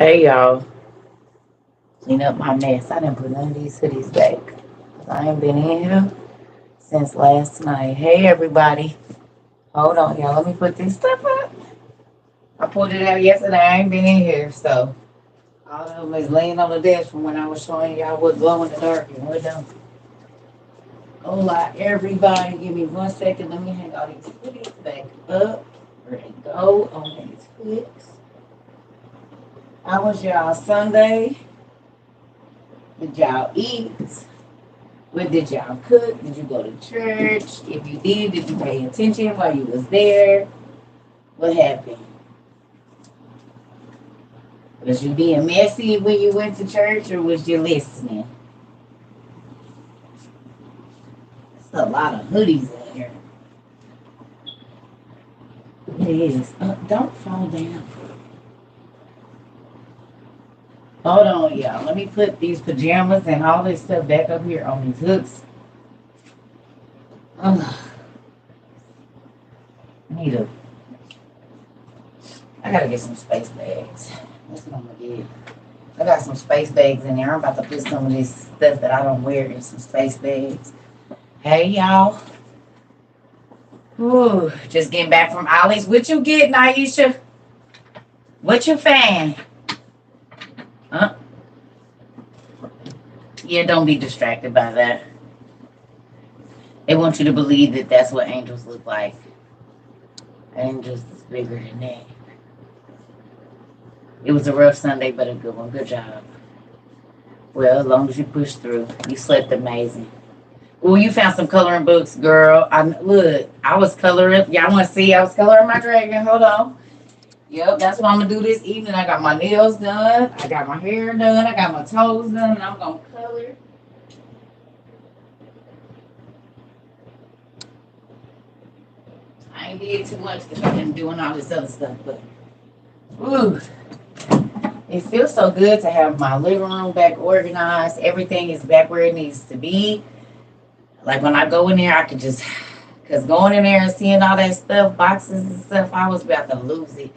Hey y'all, clean up my mess. I didn't put none of these hoodies back. 'Cause I ain't been in here since last night. Hey everybody. Hold on, y'all. Let me put this stuff up. I pulled it out yesterday. I ain't been in here, so all of them is laying on the desk from when I was showing y'all what glow in the dark and what don't. Hola everybody. Give me 1 second. Let me hang all these hoodies back up. Where they go on these hooks. How was y'all Sunday? Did y'all eat? What did y'all cook? Did you go to church? If you did you pay attention while you was there? What happened? Was you being messy when you went to church or was you listening? There's a lot of hoodies in here. It is. Don't fall down. Hold on, y'all. Let me put these pajamas and all this stuff back up here on these hooks. Ugh. I need a. I gotta get some space bags. That's what I'm gonna get. I got some space bags in there. I'm about to put some of this stuff that I don't wear in some space bags. Hey y'all. Ooh, just getting back from Ollie's. What you get, Naisha? What you fan? Huh? Yeah, don't be distracted by that. They want you to believe that that's what angels look like. Angels is bigger than that. It was a rough Sunday, but a good one. Good job. Well, as long as you pushed through, you slept amazing. Oh, you found some coloring books, girl. Look. I was coloring. Y'all want to see? I was coloring my dragon. Hold on. Yep, that's what I'm gonna do this evening. I got my nails done. I got my hair done. I got my toes done, and I'm gonna color. I ain't did too much because I've been doing all this other stuff, but ooh, it feels so good to have my living room back organized. Everything is back where it needs to be. Like when I go in there, I can just, because going in there and seeing all that stuff, boxes and stuff, I was about to lose it.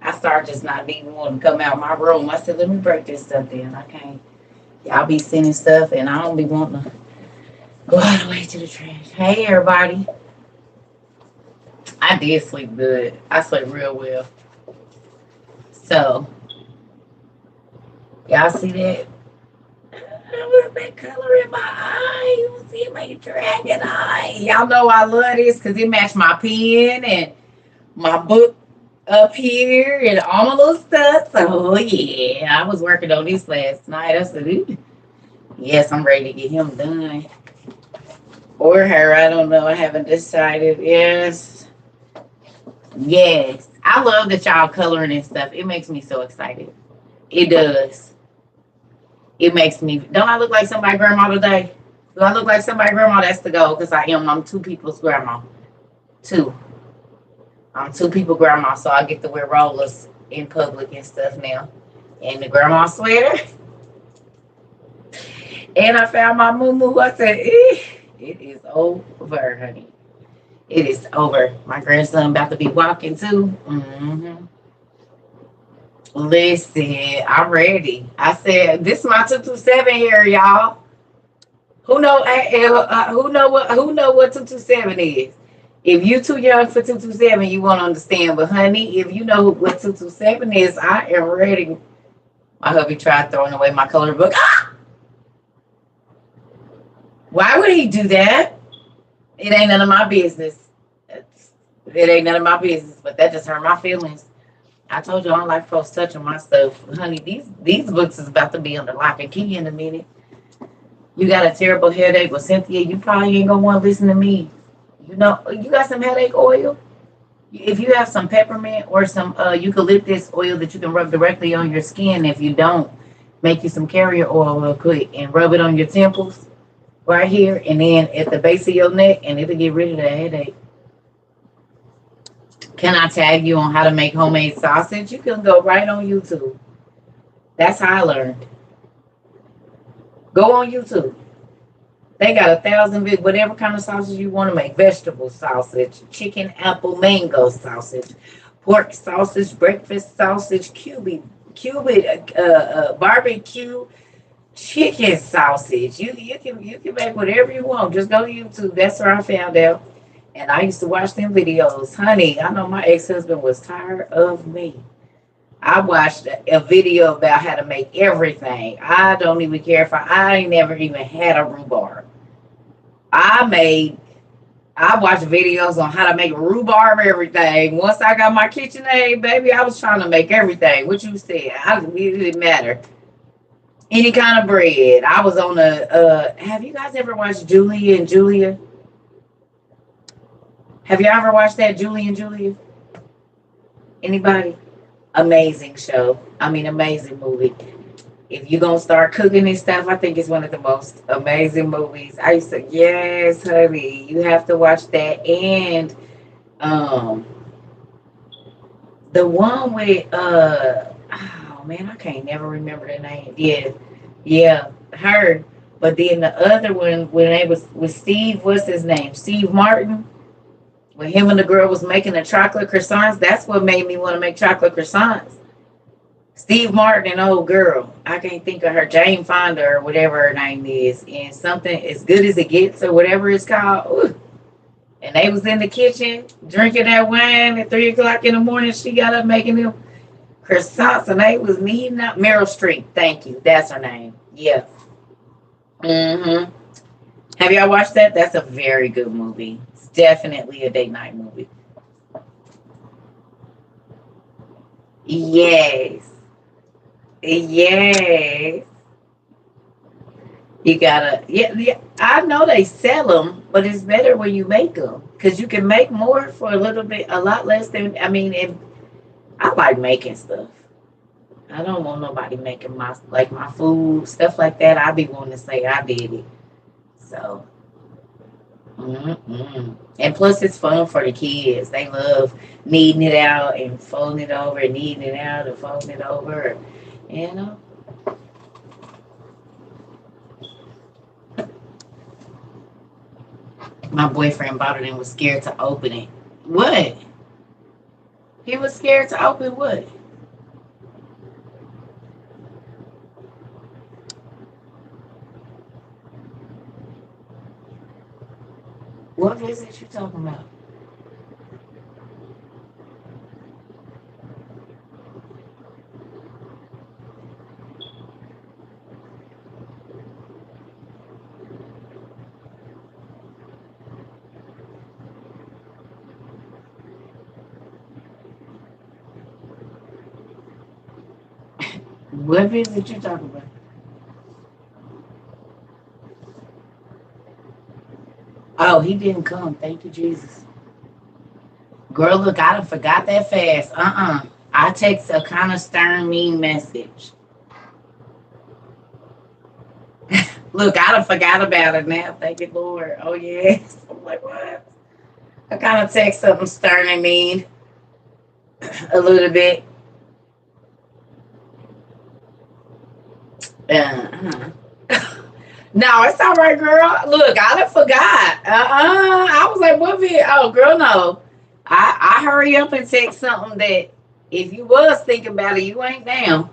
I started just not even wanting to come out of my room. I said, let me break this stuff down. I can't. Y'all be sending stuff, and I don't be wanting to go all the way to the trash. Hey, everybody. I did sleep good. I slept real well. So, y'all see that? What's that color in my eye? You see my dragon eye. Y'all know I love this because it matched my pen and my book up here and all my little stuff. So yeah, I was working on this last night. I said, ooh, yes, I'm ready to get him done. Or her, I don't know. I haven't decided. Yes. Yes. I love that y'all coloring and stuff. It makes me so excited. It does. It makes me. Don't I look like somebody's grandma today? Do I look like somebody's grandma? That's the goal because I am. I'm two people's grandma. Two. I'm two people grandma, so I get to wear rollers in public and stuff now. And the grandma sweater. And I found my moo. I said, it is over, honey. It is over. My grandson about to be walking too. Mm-hmm. Listen, I'm ready. I said, this is my 227 here, y'all. Who know what 227 is? If you too young for 227, you won't understand. But honey, if you know what 227 is, I am ready. My hubby tried throwing away my coloring book. Ah! Why would he do that? It ain't none of my business. It ain't none of my business, but that just hurt my feelings. I told you I don't like folks touching my stuff. Honey, these books is about to be under lock and key in a minute. You got a terrible headache. Well, Cynthia, you probably ain't gonna want to listen to me. You know, you got some headache oil? If you have some peppermint or some eucalyptus oil that you can rub directly on your skin, if you don't, make you some carrier oil real quick and rub it on your temples right here and then at the base of your neck, and it'll get rid of that headache. Can I tag you on how to make homemade sausage? You can go right on YouTube. That's how I learned. Go on YouTube. They got 1,000 whatever kind of sausage you want to make. Vegetable sausage, chicken, apple, mango sausage, pork sausage, breakfast sausage, barbecue chicken sausage. You can make whatever you want. Just go to YouTube. That's where I found out. And I used to watch them videos. Honey, I know my ex-husband was tired of me. I watched a video about how to make everything. I don't even care if I ain't never even had a rhubarb. I watched videos on how to make rhubarb everything. Once I got my KitchenAid, baby, I was trying to make everything. What you said, it didn't matter. Any kind of bread. I was on have you guys ever watched Julie and Julia? Have you ever watched that, Julie and Julia? Anybody? Amazing show. I mean, amazing movie. If you're going to start cooking and stuff, I think it's one of the most amazing movies. I used to, yes, honey, you have to watch that. And the one with, oh man, I can't never remember the name. Yeah, her. But then the other one, when it was with Steve, what's his name? Steve Martin. When him and the girl was making the chocolate croissants, that's what made me want to make chocolate croissants. Steve Martin and old girl. I can't think of her, Jane Fonda or whatever her name is. And something as good as it gets or whatever it's called. Ooh. And they was in the kitchen drinking that wine at 3 o'clock in the morning. She got up making them croissants and they was kneading up. Meryl Streep. Thank you. That's her name. Yeah. Mm-hmm. Have y'all watched that? That's a very good movie. It's definitely a date night movie. Yes. Yes. You gotta, yeah. I know they sell them, but it's better when you make them because you can make more for a lot less than. I mean, I like making stuff. I don't want nobody making my food stuff like that. I be wanting to say I did it. So, and plus it's fun for the kids. They love kneading it out and folding it over, and kneading it out and folding it over. You know. My boyfriend bought it and was scared to open it. What? He was scared to open what? What visit you talking about? What visit you talking about? Oh, he didn't come. Thank you, Jesus. Girl, look, I done forgot that fast. I text a kind of stern, mean message. Look, I done forgot about it now. Thank you, Lord. Oh, yes. I'm like, what? I kind of text something stern and mean a little bit. Uh-huh. No, it's all right, girl. Look, I done forgot. I was like, what video? Oh, girl, no. I hurry up and text something that if you was thinking about it, you ain't down.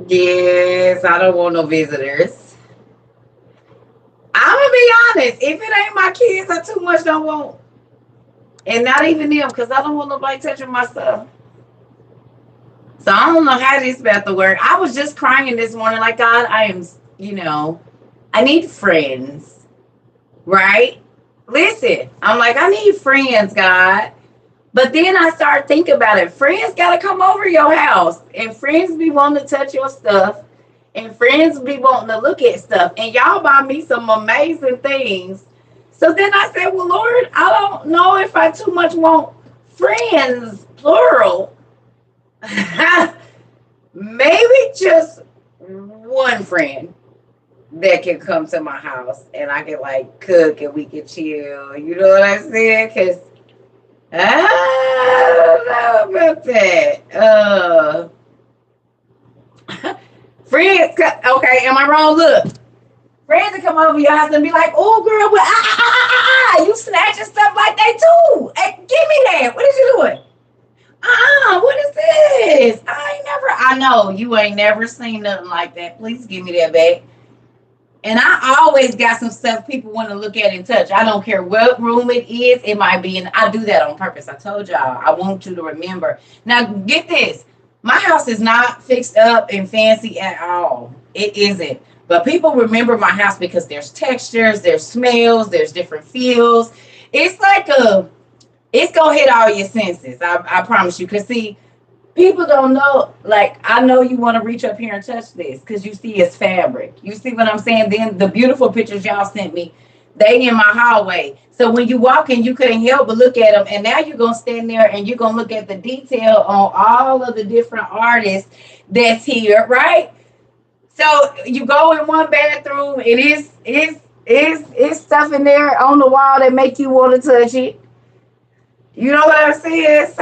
Yes, I don't want no visitors. I'm gonna be honest. If it ain't my kids, I too much don't want. And not even them, because I don't want nobody touching my stuff. So I don't know how this about to work. I was just crying this morning, like, God, I am, I need friends, right? Listen, I'm like, I need friends, God. But then I started thinking about it. Friends got to come over your house, and friends be wanting to touch your stuff, and friends be wanting to look at stuff. And y'all buy me some amazing things. So then I said, well, Lord, I don't know if I too much want friends, plural. Maybe just one friend that can come to my house and I can like cook and we can chill. You know what I'm saying? Because I don't know about that. Friends, okay, am I wrong? Look. Friends to come over your house and be like, oh, girl, but you snatching stuff like that too. Hey, give me that. What is you doing? What is this? I know you ain't never seen nothing like that. Please give me that back. And I always got some stuff people want to look at and touch. I don't care what room it is. It might be, and I do that on purpose. I told y'all, I want you to remember. Now, get this. My house is not fixed up and fancy at all. It isn't. But people remember my house because there's textures, there's smells, there's different feels. It's like it's going to hit all your senses. I promise you. Because, see, people don't know, like, I know you want to reach up here and touch this because you see it's fabric. You see what I'm saying? Then the beautiful pictures y'all sent me, they in my hallway. So when you walk in, you couldn't help but look at them. And now you're going to stand there and you're going to look at the detail on all of the different artists that's here, right? So you go in one bathroom, and it's stuff in there on the wall that make you want to touch it. You know what I'm saying?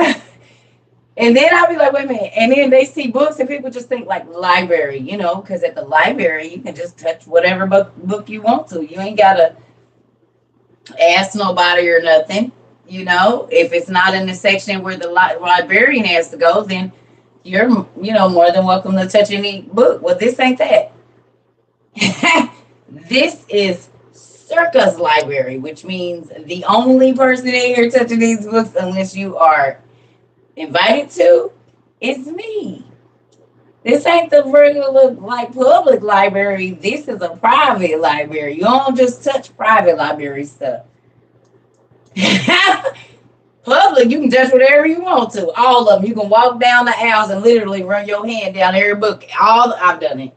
And then I'll be like, wait a minute. And then they see books and people just think like library, because at the library, you can just touch whatever book you want to. You ain't got to ask nobody or nothing. If it's not in the section where the librarian has to go, then you're, more than welcome to touch any book. Well, this ain't that. This is Circa's library, which means the only person in here touching these books, unless you are invited to, is me. This ain't the regular like public library. This is a private library. You don't just touch private library stuff. Public, you can touch whatever you want to. All of them. You can walk down the aisles and literally run your hand down every book. I've done it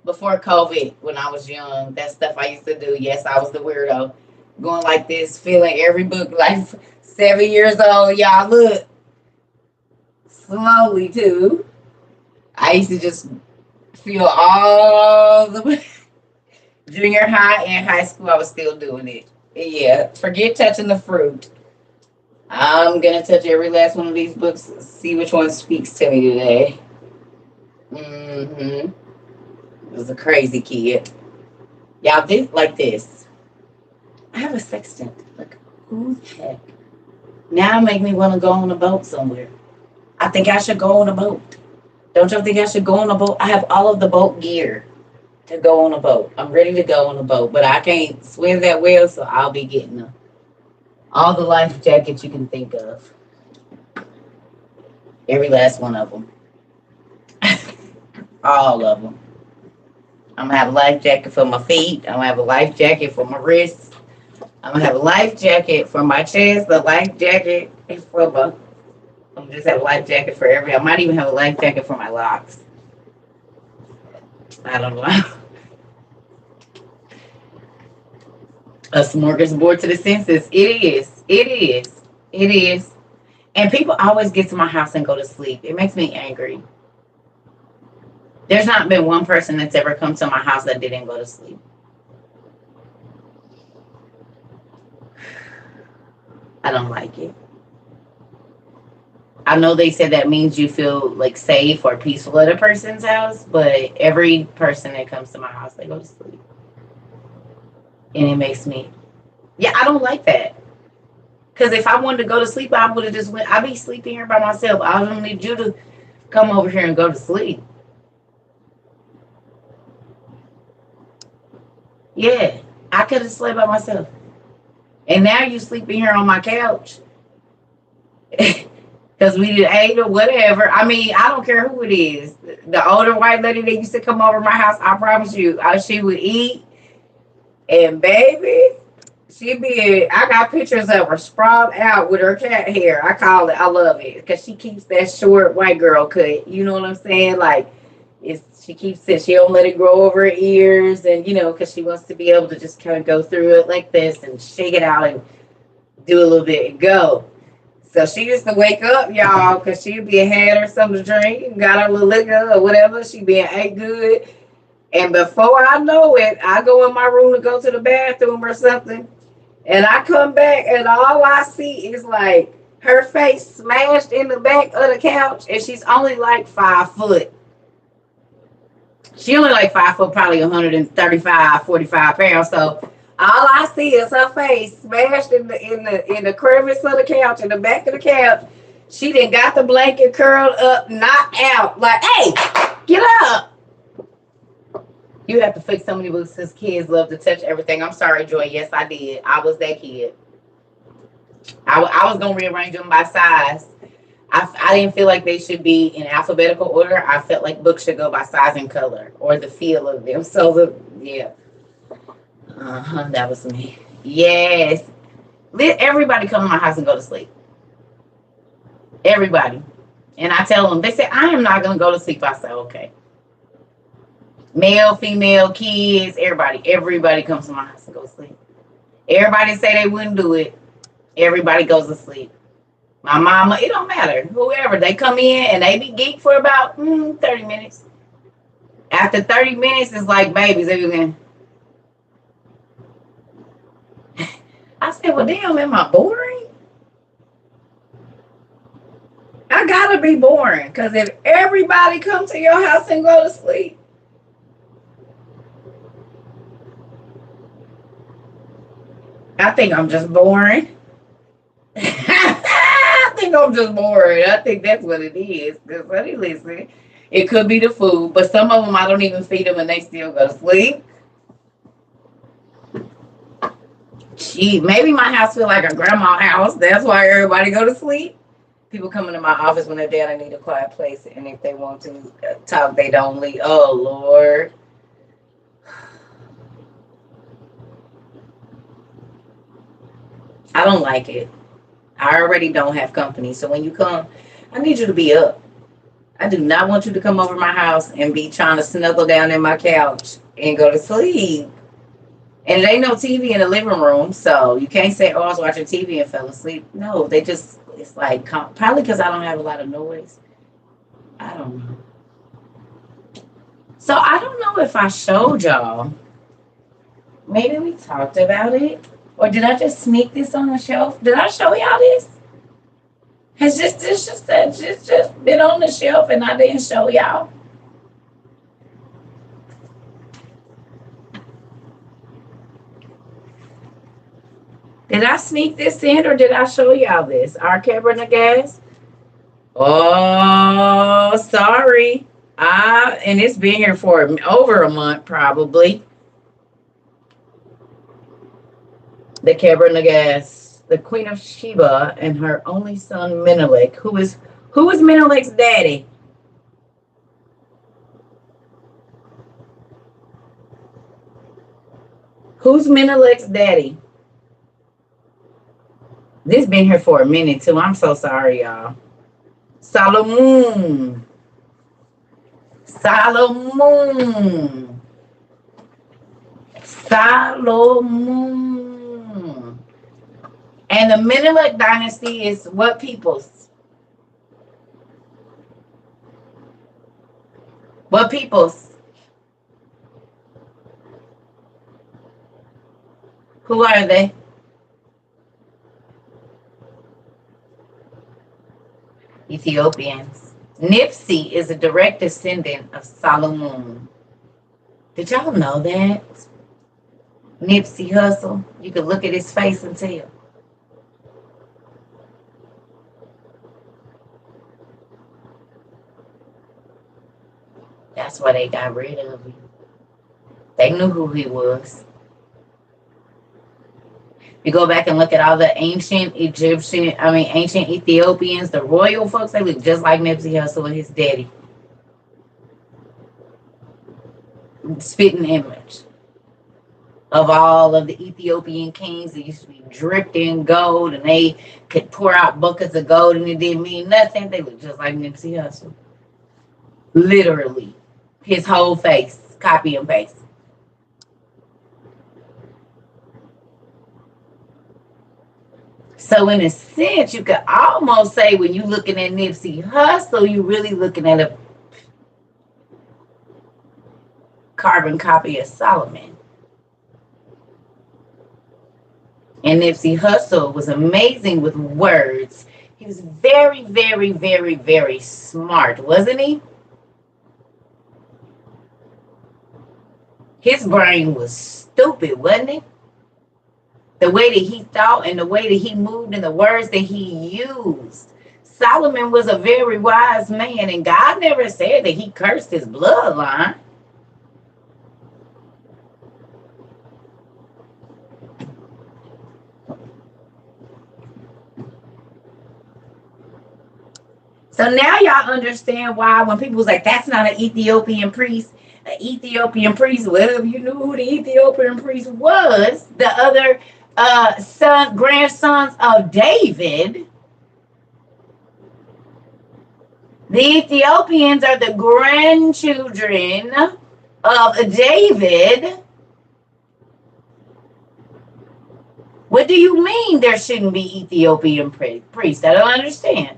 before COVID when I was young. That stuff I used to do. Yes, I was the weirdo. Going like this, feeling every book like 7 years old. Y'all look. Slowly too. I used to just feel all the junior high and high school. I was still doing it. Yeah, forget touching the fruit. I'm gonna touch every last one of these books. See which one speaks to me today. It was a crazy kid. Y'all did like this. I have a sextant. Like, who the heck? Now make me want to go on a boat somewhere. I think I should go on a boat. Don't you think I should go on a boat? I have all of the boat gear to go on a boat. I'm ready to go on a boat, but I can't swim that well, so I'll be getting all the life jackets you can think of. Every last one of them. All of them. I'm going to have a life jacket for my feet. I'm going to have a life jacket for my wrists. I'm going to have a life jacket for my chest, a life jacket for my... I'm just have a life jacket for I might even have a life jacket for my locks. I don't know. A smorgasbord to the senses. It is. It is. It is. And people always get to my house and go to sleep. It makes me angry. There's not been one person that's ever come to my house that didn't go to sleep. I don't like it. I know they said that means you feel like safe or peaceful at a person's house, but every person that comes to my house, they go to sleep. And it makes me, I don't like that. Because if I wanted to go to sleep, I would have just went, I'd be sleeping here by myself. I don't need you to come over here and go to sleep. Yeah, I could have slept by myself. And now you sleeping here on my couch. Because we did ate or whatever. I mean, I don't care who it is. The older white lady that used to come over my house, I promise you, she would eat. And baby, I got pictures of her sprawled out with her cat hair. I call it, I love it. Because she keeps that short white girl cut. You know what I'm saying? Like, she keeps it. She don't let it grow over her ears. And, because she wants to be able to just kind of go through it like this and shake it out and do a little bit and go. So she used to wake up, y'all, because she'd be had her something to drink and got her little liquor or whatever. She'd be ate good. And before I know it, I go in my room to go to the bathroom or something. And I come back and all I see is like her face smashed in the back of the couch. And she's only like 5 foot. She only like 5 foot, probably 135, 45 pounds. So All I see is her face smashed in the crevice of the couch, in the back of the couch. She done got the blanket curled up, knocked out. Like, hey, get up. You have to fix so many books because kids love to touch everything. I'm sorry, Joy. Yes, I did. I was that kid. I was going to rearrange them by size. I didn't feel like they should be in alphabetical order. I felt like books should go by size and color or the feel of them. So, yeah. That was me. Yes. Let everybody come to my house and go to sleep. Everybody. And I tell them, they say, I am not going to go to sleep. I say, okay. Male, female, kids, everybody comes to my house and go to sleep. Everybody say they wouldn't do it. Everybody goes to sleep. My mama, it don't matter. Whoever, they come in and they be geek for about 30 minutes. After 30 minutes, it's like babies. Everything. I said, well, damn, am I boring? I gotta be boring. Because if everybody come to your house and go to sleep, I think I'm just boring. I think I'm just bored. I think that's what it is. Because, honey, listen, it could be the food, but some of them I don't even feed them and they still go to sleep. Gee, maybe my house feel like a grandma house. That's why everybody go to sleep. People come into my office when they're there and need a quiet place, and if they want to talk, they don't leave. Oh, Lord. I don't like it. I already don't have company. So when you come, I need you to be up. I do not want you to come over my house and be trying to snuggle down in my couch and go to sleep. And there ain't no TV in the living room, so you can't say, oh, I was watching TV and fell asleep. No, they just, it's like, probably because I don't have a lot of noise. I don't know. So I don't know if I showed y'all. Maybe we talked about it. Or did I just sneak this on the shelf? Did I show y'all this? Has just been on the shelf and I didn't show y'all? Did I sneak this in or did I show y'all this? Our Cabernet gas? Oh, sorry. And it's been here for over a month probably. The Cabernet gas, the Queen of Sheba and her only son Menelik. Who is Menelek's daddy? Who's Menelek's daddy? This been here for a minute too. I'm so sorry, y'all. Solomon. And the Menelik dynasty is what peoples? What peoples? Who are they? Ethiopians. Nipsey is a direct descendant of Solomon. Did y'all know that? Nipsey Hussle. You could look at his face and tell. That's why they got rid of him. They knew who he was. You go back and look at all the ancient Ethiopians, the royal folks, they look just like Nipsey Hussle and his daddy. Spitting image of all of the Ethiopian kings that used to be dripped in gold and they could pour out buckets of gold and it didn't mean nothing. They look just like Nipsey Hussle. Literally. His whole face. Copy and paste. So in a sense, you could almost say when you're looking at Nipsey Hussle, you're really looking at a carbon copy of Solomon. And Nipsey Hussle was amazing with words. He was very, very, very, very smart, wasn't he? His brain was stupid, wasn't it? The way that he thought and the way that he moved and the words that he used. Solomon was a very wise man, and God never said that he cursed his bloodline. So now y'all understand why when people was like, that's not an Ethiopian priest. An Ethiopian priest, well, you knew who the Ethiopian priest was. The other grandsons of David. The Ethiopians are the grandchildren of David. What do you mean there shouldn't be Ethiopian priests? I don't understand.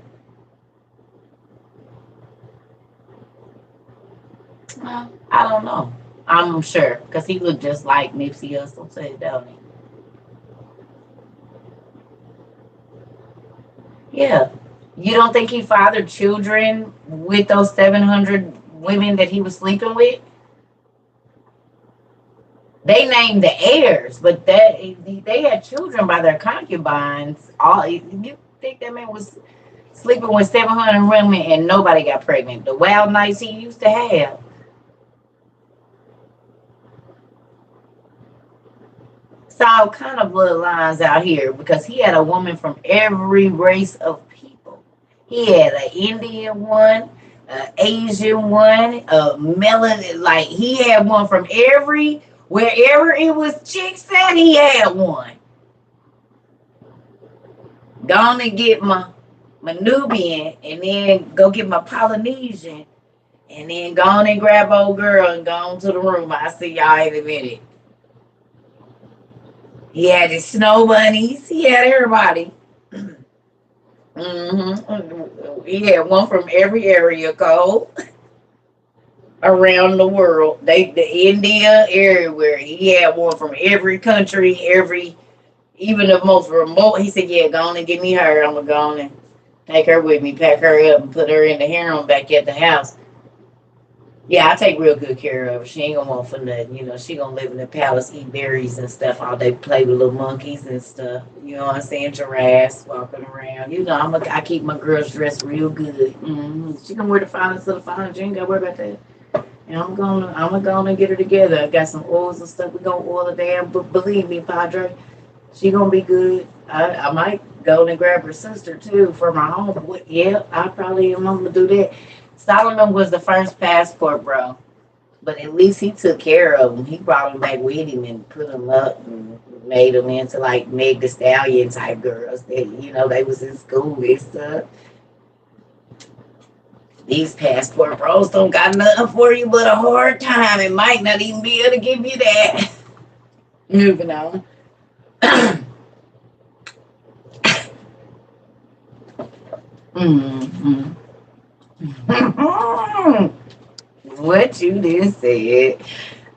I don't know. I'm sure, because he looked just like Nipsey Hussle, said, don't he? Yeah. You don't think he fathered children with those 700 women that he was sleeping with? They named the heirs, but they had children by their concubines. You think that man was sleeping with 700 women and nobody got pregnant? The wild nights he used to have. All kind of bloodlines out here because he had a woman from every race of people. He had an Indian one, an Asian one, a melanin. Like he had one from wherever it was chicks at, he had one. Gone and get my Nubian, and then go get my Polynesian, and then gone and grab old girl and gone to the room. I'll see y'all in a minute. He had his snow bunnies. He had everybody. He had one from every area code around the world. The India, everywhere. He had one from every country, even the most remote. He said, yeah, go on and give me her. I'm going to go on and take her with me, pack her up, and put her in the harem back at the house. Yeah, I take real good care of her. She ain't gonna want for nothing. You know, she gonna live in the palace, eat berries and stuff all day, play with little monkeys and stuff. You know what I'm saying? Giraffes walking around. You know, I keep my girls dressed real good. She can wear the finest of the finest. You ain't gotta worry about that. And I'm gonna go and get her together. I got some oils and stuff. We gonna oil her down. But believe me, Padre, she gonna be good. I might go and grab her sister too for my home. Yeah, I probably am gonna do that. Solomon was the first passport, bro. But at least he took care of them. He brought them back with him and put them up and made them into like Meg Thee Stallion type girls. They was in school and stuff. These passport bros don't got nothing for you but a hard time. It might not even be able to give you that. Moving on. What you just said.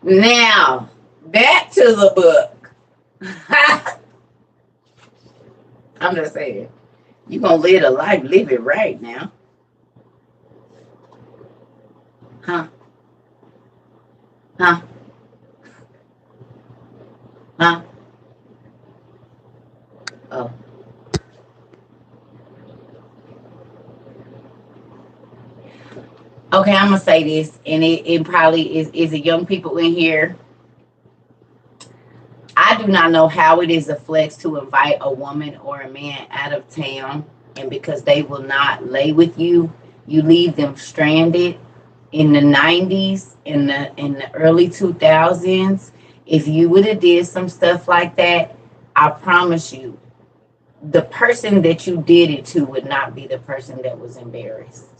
Now, back to the book. I'm just saying, you gonna live a life, live it right now. Huh? Huh? Huh? Oh. Okay, I'm gonna say this, and it probably is a young people in here. I do not know how it is a flex to invite a woman or a man out of town, and because they will not lay with you, you leave them stranded. In the 90s, in the early 2000s, if you would have did some stuff like that, I promise you, the person that you did it to would not be the person that was embarrassed.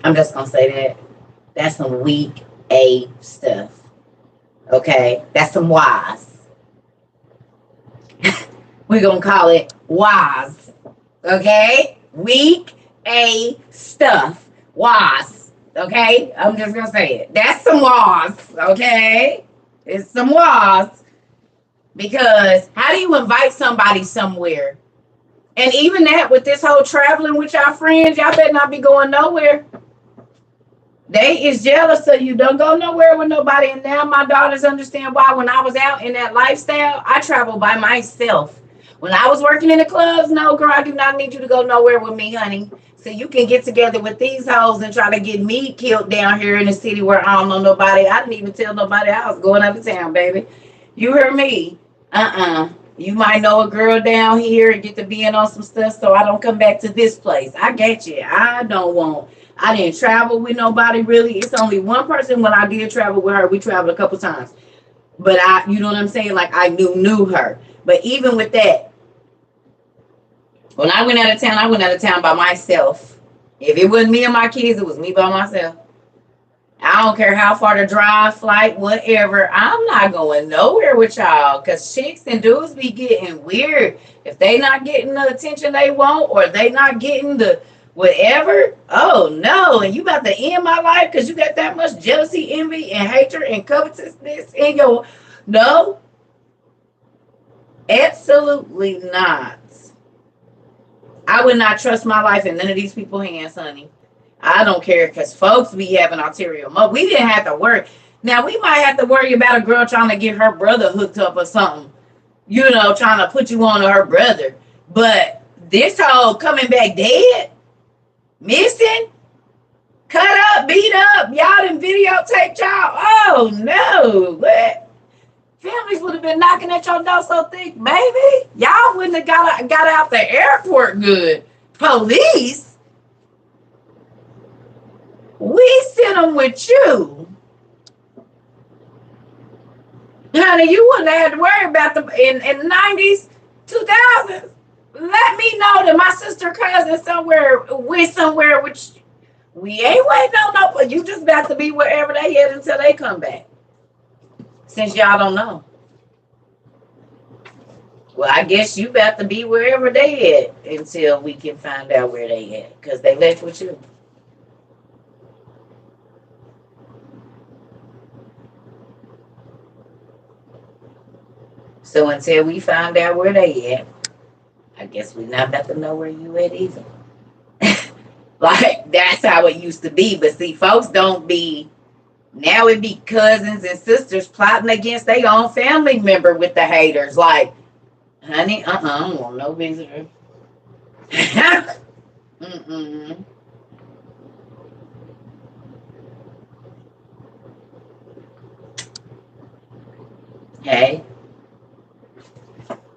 I'm just gonna say that. That's some weak A stuff. Okay? That's some wise. We're gonna call it wise. Okay? Weak A stuff. Wise. Okay? I'm just gonna say it. That's some wise. Okay? It's some wise. Because how do you invite somebody somewhere? And even that, with this whole traveling with y'all friends, y'all better not be going nowhere. They is jealous of you. Don't go nowhere with nobody. And now my daughters understand why. When I was out in that lifestyle, I traveled by myself. When I was working in the clubs, no, girl, I do not need you to go nowhere with me, honey. So you can get together with these hoes and try to get me killed down here in the city where I don't know nobody. I didn't even tell nobody I was going out of town, baby. You heard me. You might know a girl down here and get to be in on some stuff, so I don't come back to this place. I get you. I didn't travel with nobody really. It's only one person when I did travel with her. We traveled a couple times. But you know what I'm saying? Like I knew her. But even with that, when I went out of town, I went out of town by myself. If it wasn't me and my kids, it was me by myself. I don't care how far the drive, flight, whatever. I'm not going nowhere with y'all because chicks and dudes be getting weird. If they not getting the attention they want or they not getting the whatever, oh no. And you about to end my life because you got that much jealousy, envy, and hatred and covetousness in your... No, absolutely not. I would not trust my life in none of these people's hands, honey. I don't care because folks be having ulterior motive. We didn't have to worry. Now, we might have to worry about a girl trying to get her brother hooked up or something. You know, trying to put you on to her brother. But this whole coming back dead, missing, cut up, beat up, y'all done videotaped y'all. Oh, no. What? Families would have been knocking at your door so thick, baby. Y'all wouldn't have got out the airport good. Police? We sent them with you. Honey, you wouldn't have had to worry about them in the 90s, 2000s. Let me know that my sister cousin somewhere which we ain't waiting on no, but you just got to be wherever they at until they come back. Since y'all don't know. Well, I guess you got to be wherever they at until we can find out where they at. Because they left with you. So until we find out where they at, I guess we not about to know where you at either. Like, that's how it used to be. But see, folks don't be... Now it be cousins and sisters plotting against their own family member with the haters. Like, honey, I don't want no visitor. Mm-mm. Hey.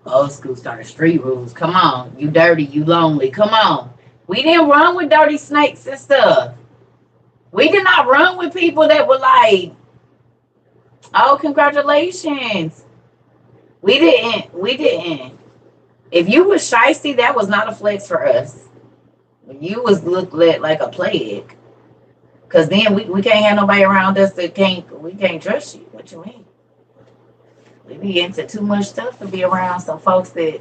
Old school started street rules. Come on. You dirty, you lonely. Come on. We didn't run with dirty snakes and stuff. We did not run with people that were like, oh, congratulations. We didn't. If you was shysty, that was not a flex for us. You was looked like a plague. Cause then we can't have nobody around us that we can't trust you. What you mean? We be into too much stuff to be around some folks that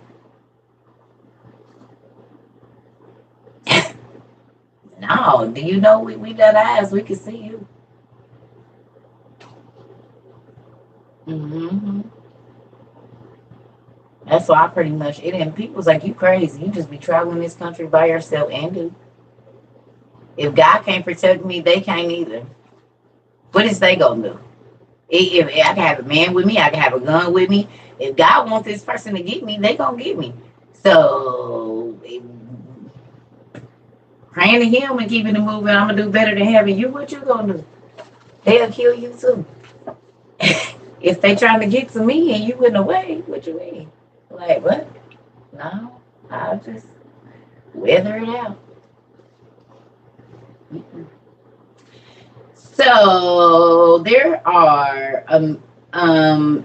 no, do you know we got eyes, we can see you. Mm-hmm. That's why I pretty much it and people's like you crazy. You just be traveling this country by yourself and do. If God can't protect me, they can't either. What is they gonna do? If I can have a man with me, I can have a gun with me. If God wants this person to get me, they gonna get me. So praying to him and keeping it moving, I'm gonna do better than having you. What you gonna do? They'll kill you too. If they trying to get to me and you in the way, what you mean? Like what? No, I'll just weather it out. Mm-mm. So there are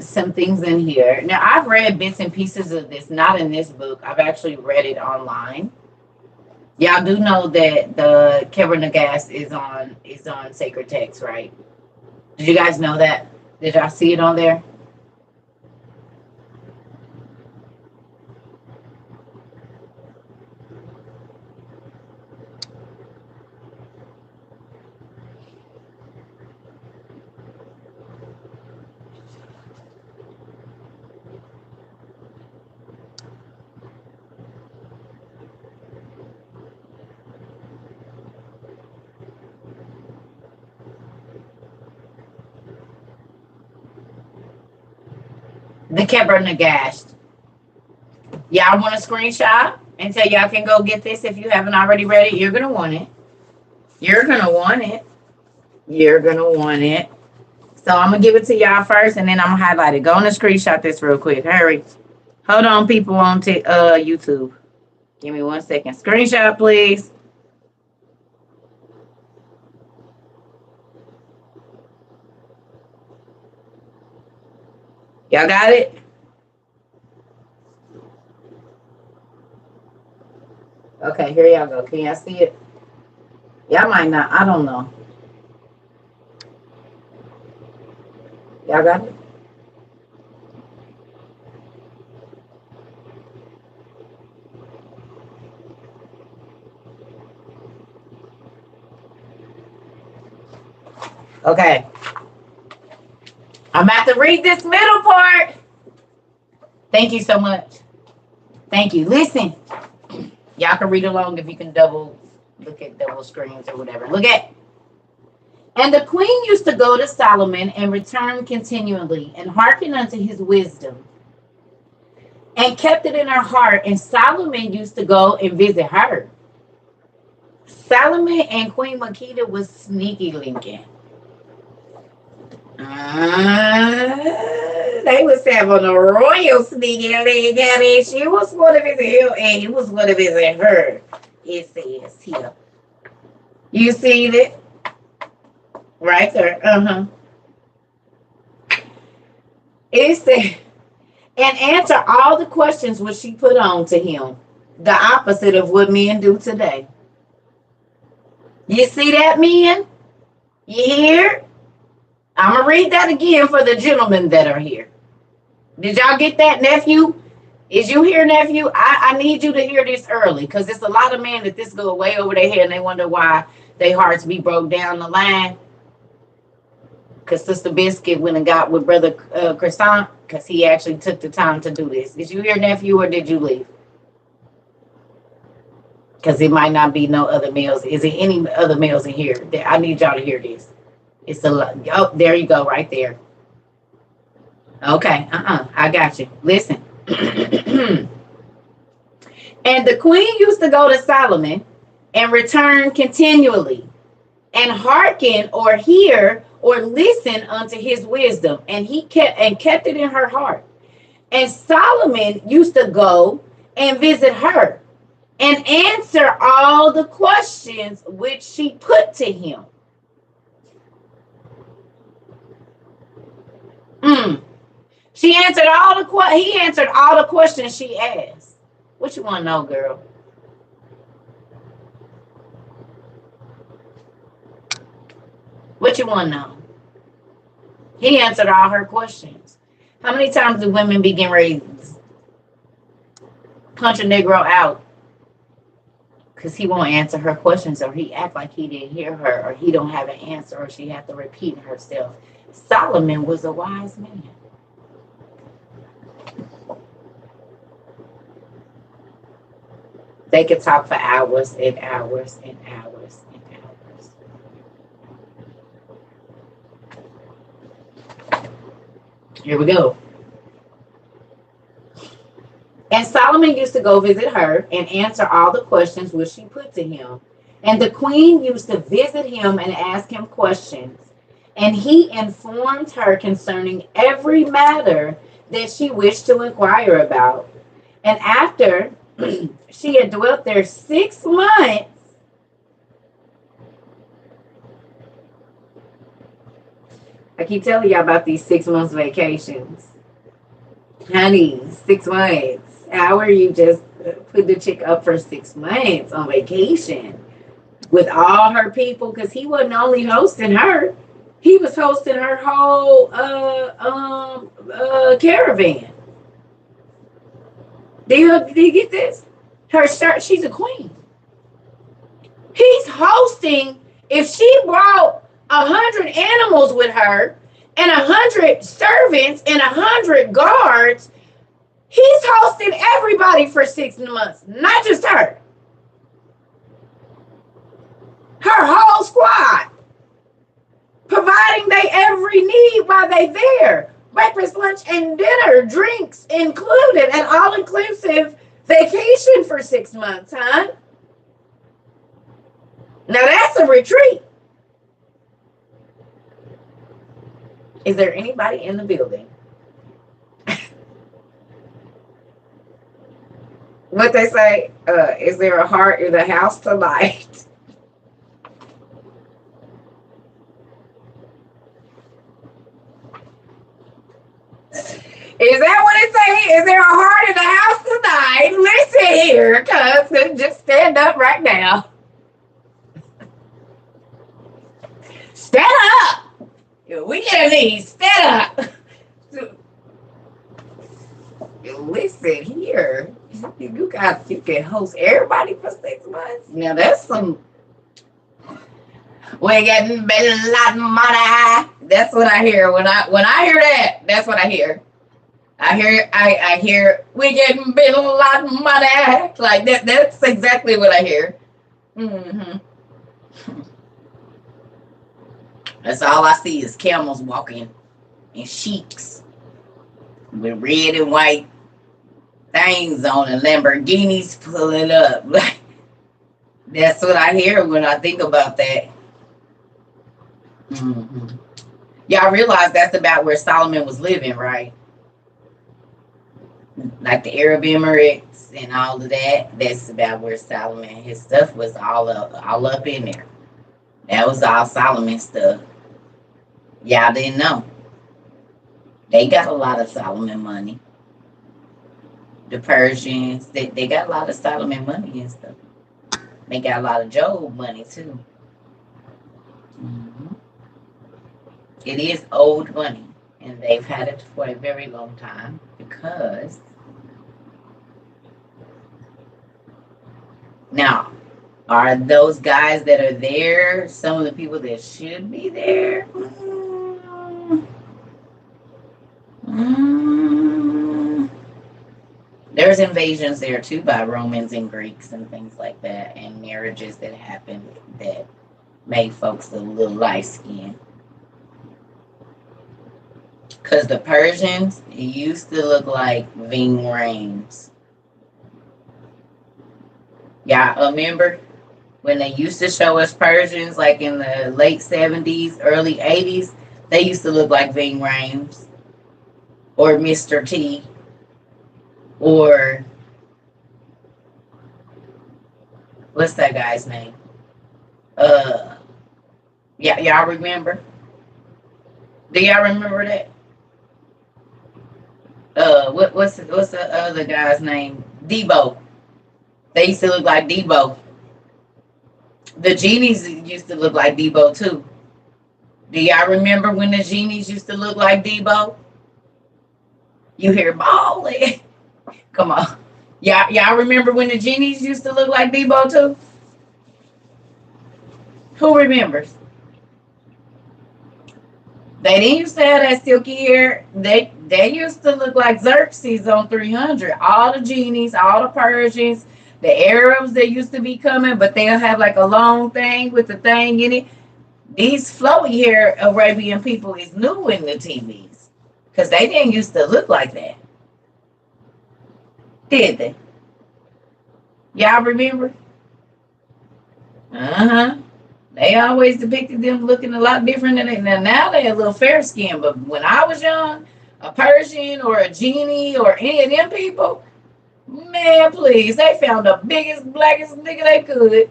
some things in here. Now I've read bits and pieces of this, not in this book. I've actually read it online. Y'all do know that the Kevin Nagas is on Sacred Text, right? Did you guys know that? Did y'all see it on there? The Kebra Nagash. Y'all want a screenshot and tell y'all can go get this if you haven't already read it? You're gonna want it. You're gonna want it. You're gonna want it. So I'm gonna give it to y'all first, and then I'm gonna highlight it. Go on and screenshot this real quick. Hurry. Hold on, people on YouTube. Give me 1 second. Screenshot, please. Y'all got it? Okay, here y'all go. Can y'all see it? Y'all might not. I don't know. Y'all got it? Okay. I'm about to read this middle part. Thank you so much. Thank you. Listen. Y'all can read along if you can look at double screens or whatever. Look at. And the queen used to go to Solomon and return continually and hearken unto his wisdom and kept it in her heart. And Solomon used to go and visit her. Solomon and Queen Makeda was sneaky linking. They was having a royal sneaky link, and she was one of his and he was one of his and her. It says here. You see it? Right there. It said, and answer all the questions which she put on to him. The opposite of what men do today. You see that, men? You hear? I'm going to read that again for the gentlemen that are here. Did y'all get that, nephew? Is you here, nephew? I need you to hear this early, because there's a lot of men that this go way over their head and they wonder why their hearts be broke down the line. Because Sister Biscuit went and got with Brother Croissant, because he actually took the time to do this. Did you hear, nephew, or did you leave? Because it might not be no other males. Is there any other males in here? I need y'all to hear this. It's a lot. Oh, there you go, right there. Okay, I got you. Listen. And the queen used to go to Solomon and return continually and hearken or hear or listen unto his wisdom. And he kept it in her heart. And Solomon used to go and visit her and answer all the questions which she put to him. He answered all the questions she asked. What you want to know, girl? What you want to know? He answered all her questions. How many times do women be getting ready to punch a Negro out because he won't answer her questions, or he act like he didn't hear her, or he don't have an answer, or she have to repeat herself? Solomon was a wise man. They could talk for hours and hours and hours and hours. Here we go. And Solomon used to go visit her and answer all the questions which she put to him. And the queen used to visit him and ask him questions. And he informed her concerning every matter that she wished to inquire about. And after she had dwelt there 6 months, I keep telling y'all about these 6 months vacations. Honey, 6 months. How are you just put the chick up for 6 months on vacation with all her people? Because he wasn't only hosting her, he was hosting her whole caravan. Do you get this? She's a queen. He's hosting. If she brought 100 animals with her and 100 servants and 100 guards, he's hosting everybody for 6 months, not just her. Her whole squad, providing they every need while they there, breakfast, lunch, and dinner, drinks included, an all-inclusive vacation for 6 months, huh? Now that's a retreat. Is there anybody in the building? What they say, is there a heart in the house tonight? Is that what it say? Is there a heart in the house tonight? Listen here, cuz just stand up right now. Stand up. We gonna need stand up. Listen here. You can host everybody for 6 months. Now that's some. We getting a lot of money. That's what I hear when I hear that. That's what I hear. I hear we getting a lot of money. Like that. That's exactly what I hear. Mm-hmm. That's all I see is camels walking and sheiks with red and white things on and Lamborghinis pulling up. That's what I hear when I think about that. Mm-hmm. Y'all realize that's about where Solomon was living, right? Like the Arab Emirates and all of that. That's about where Solomon, his stuff was all up in there. That was all Solomon stuff. Y'all didn't know. They got a lot of Solomon money. The Persians, they got a lot of Solomon money and stuff. They got a lot of Job money too. Mm-hmm. It is old money, and they've had it for a very long time because now, are those guys that are there some of the people that should be there? There's invasions there too by Romans and Greeks and things like that, and marriages that happened that made folks a little light skinned. Because the Persians used to look like Ving Rhames. Y'all remember when they used to show us Persians like in the late 70s, early 80s? They used to look like Ving Rhames or Mr. T or what's that guy's name? Yeah, y'all remember? Do y'all remember that? What's the other guy's name? Debo. They used to look like Debo. The genies used to look like Debo too. Do y'all remember when the genies used to look like Debo? You hear bawling. Come on. Y'all remember when the genies used to look like Debo too? Who remembers? They didn't used to have that silky hair. They used to look like Xerxes on 300. All the genies, all the Persians, the Arabs that used to be coming, but they'll have like a long thing with the thing in it. These flowy hair Arabian people is new in the TVs because they didn't used to look like that. Did they? Y'all remember? Uh-huh. They always depicted them looking a lot different than they. Now they're a little fair skinned, but when I was young, a Persian or a genie or any of them people, man, please, they found the biggest, blackest nigga they could.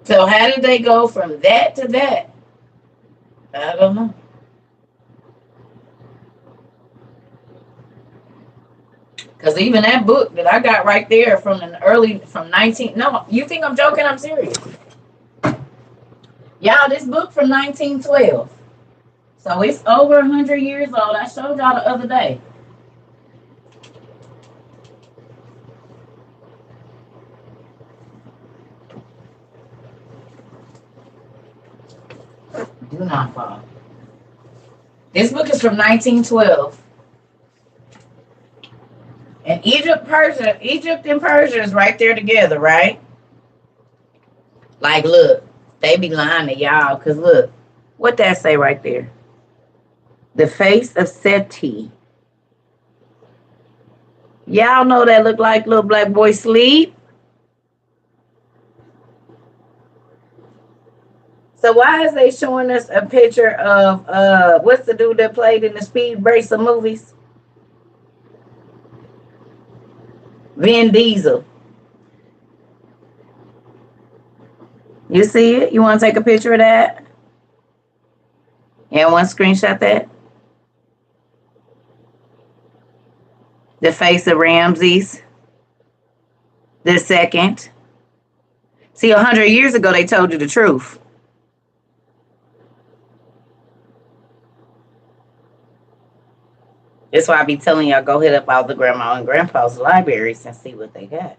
So how did they go from that to that? I don't know. Because even that book that I got right there from 19, no, you think I'm joking? I'm serious. Y'all, this book from 1912. So it's over 100 years old. I showed y'all the other day. Do not fall. This book is from 1912. And Egypt and Persia is right there together, right? Like, look, They be lying to y'all. Cause look, what that say right there? The face of Seti. Y'all know that look like little black boy sleep. So why is they showing us a picture of what's the dude that played in the Speed Racer movies? Vin Diesel. You see it? You want to take a picture of that? And one screenshot that? The face of Ramses the second. See, 100 years ago, they told you the truth. That's why I be telling y'all, go hit up all the grandma and grandpa's libraries and see what they got.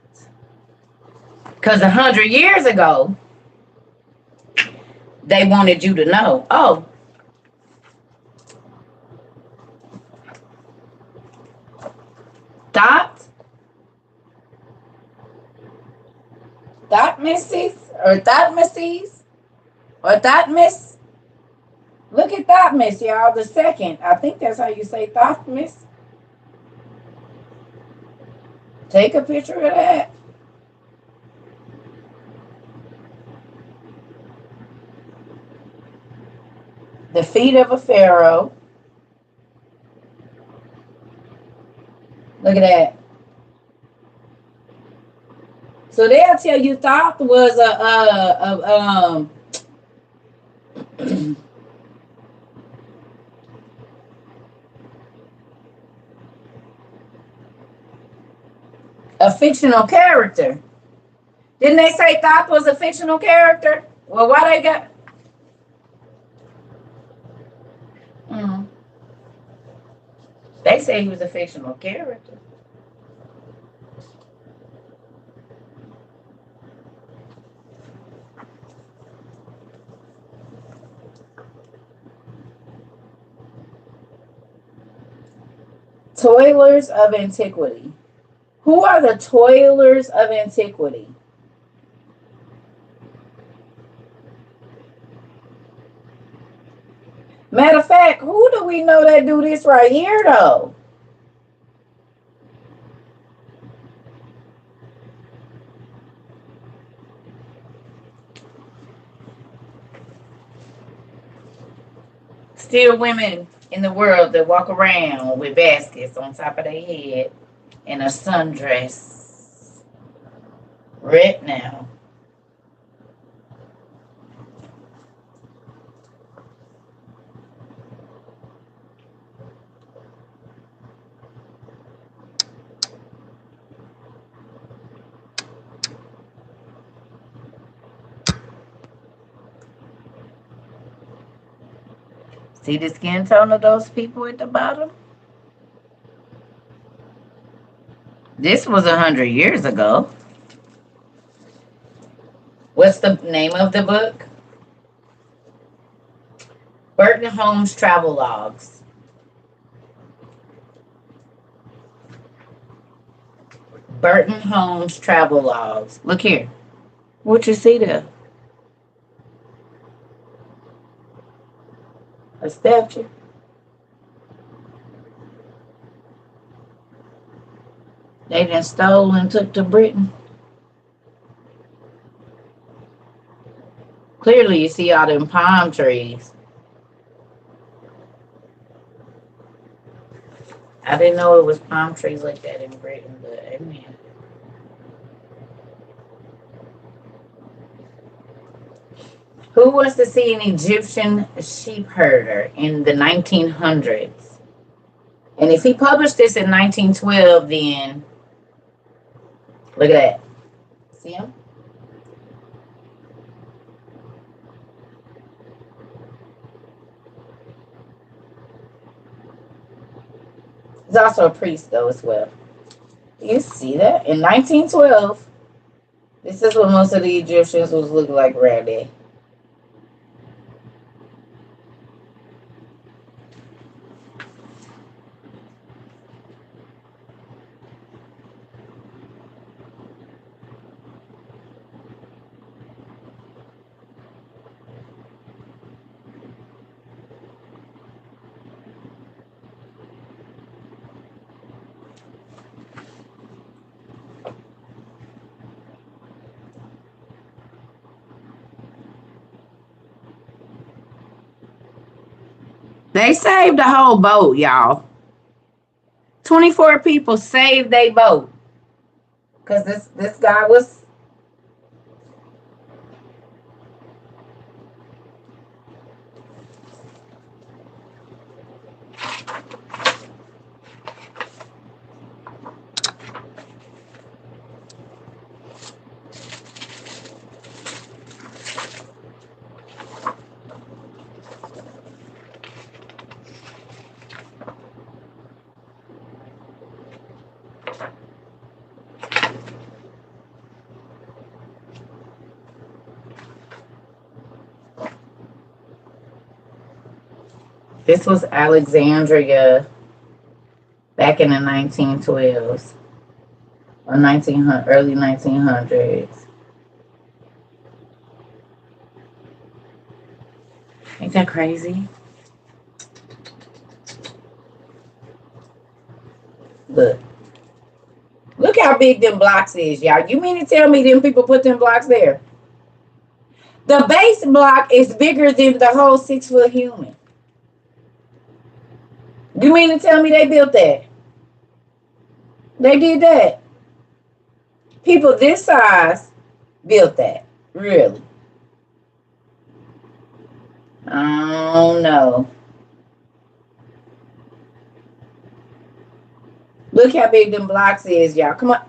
Because 100 years ago, they wanted you to know, oh, Dot, Thotmesses, or Thotmesses, or Thotmess. Look at Thotmess, y'all, the second. I think that's how you say Thotmess. Take a picture of that. The feet of a pharaoh. Look at that. So they'll tell you Thoth was a fictional character. Didn't they say Thoth was a fictional character? Well, why they got? They say he was a fictional character. Toilers of antiquity. Who are the toilers of antiquity? Matter of fact, who do we know that do this right here, though? Still women in the world that walk around with baskets on top of their head in a sundress right now. See the skin tone of those people at the bottom? This was 100 years ago. What's the name of the book? Burton Holmes Travel Logs. Burton Holmes Travel Logs. Look here. What you see there? A statue. They done stole and took to Britain. Clearly, you see all them palm trees. I didn't know it was palm trees like that in Britain, but amen. Who wants to see an Egyptian sheep herder in the 1900s? And if he published this in 1912, then look at that. See him? He's also a priest, though, as well. You see that? In 1912, this is what most of the Egyptians was looking like around there. They saved the whole boat, y'all. 24 people saved their boat. Because this guy was. This was Alexandria back in the 1912s or early 1900s. Ain't that crazy? Look. Look how big them blocks is, y'all. You mean to tell me them people put them blocks there? The base block is bigger than the whole 6-foot human. You mean to tell me they built that? They did that. People this size built that. Really? I don't know. Look how big them blocks is, y'all. Come on.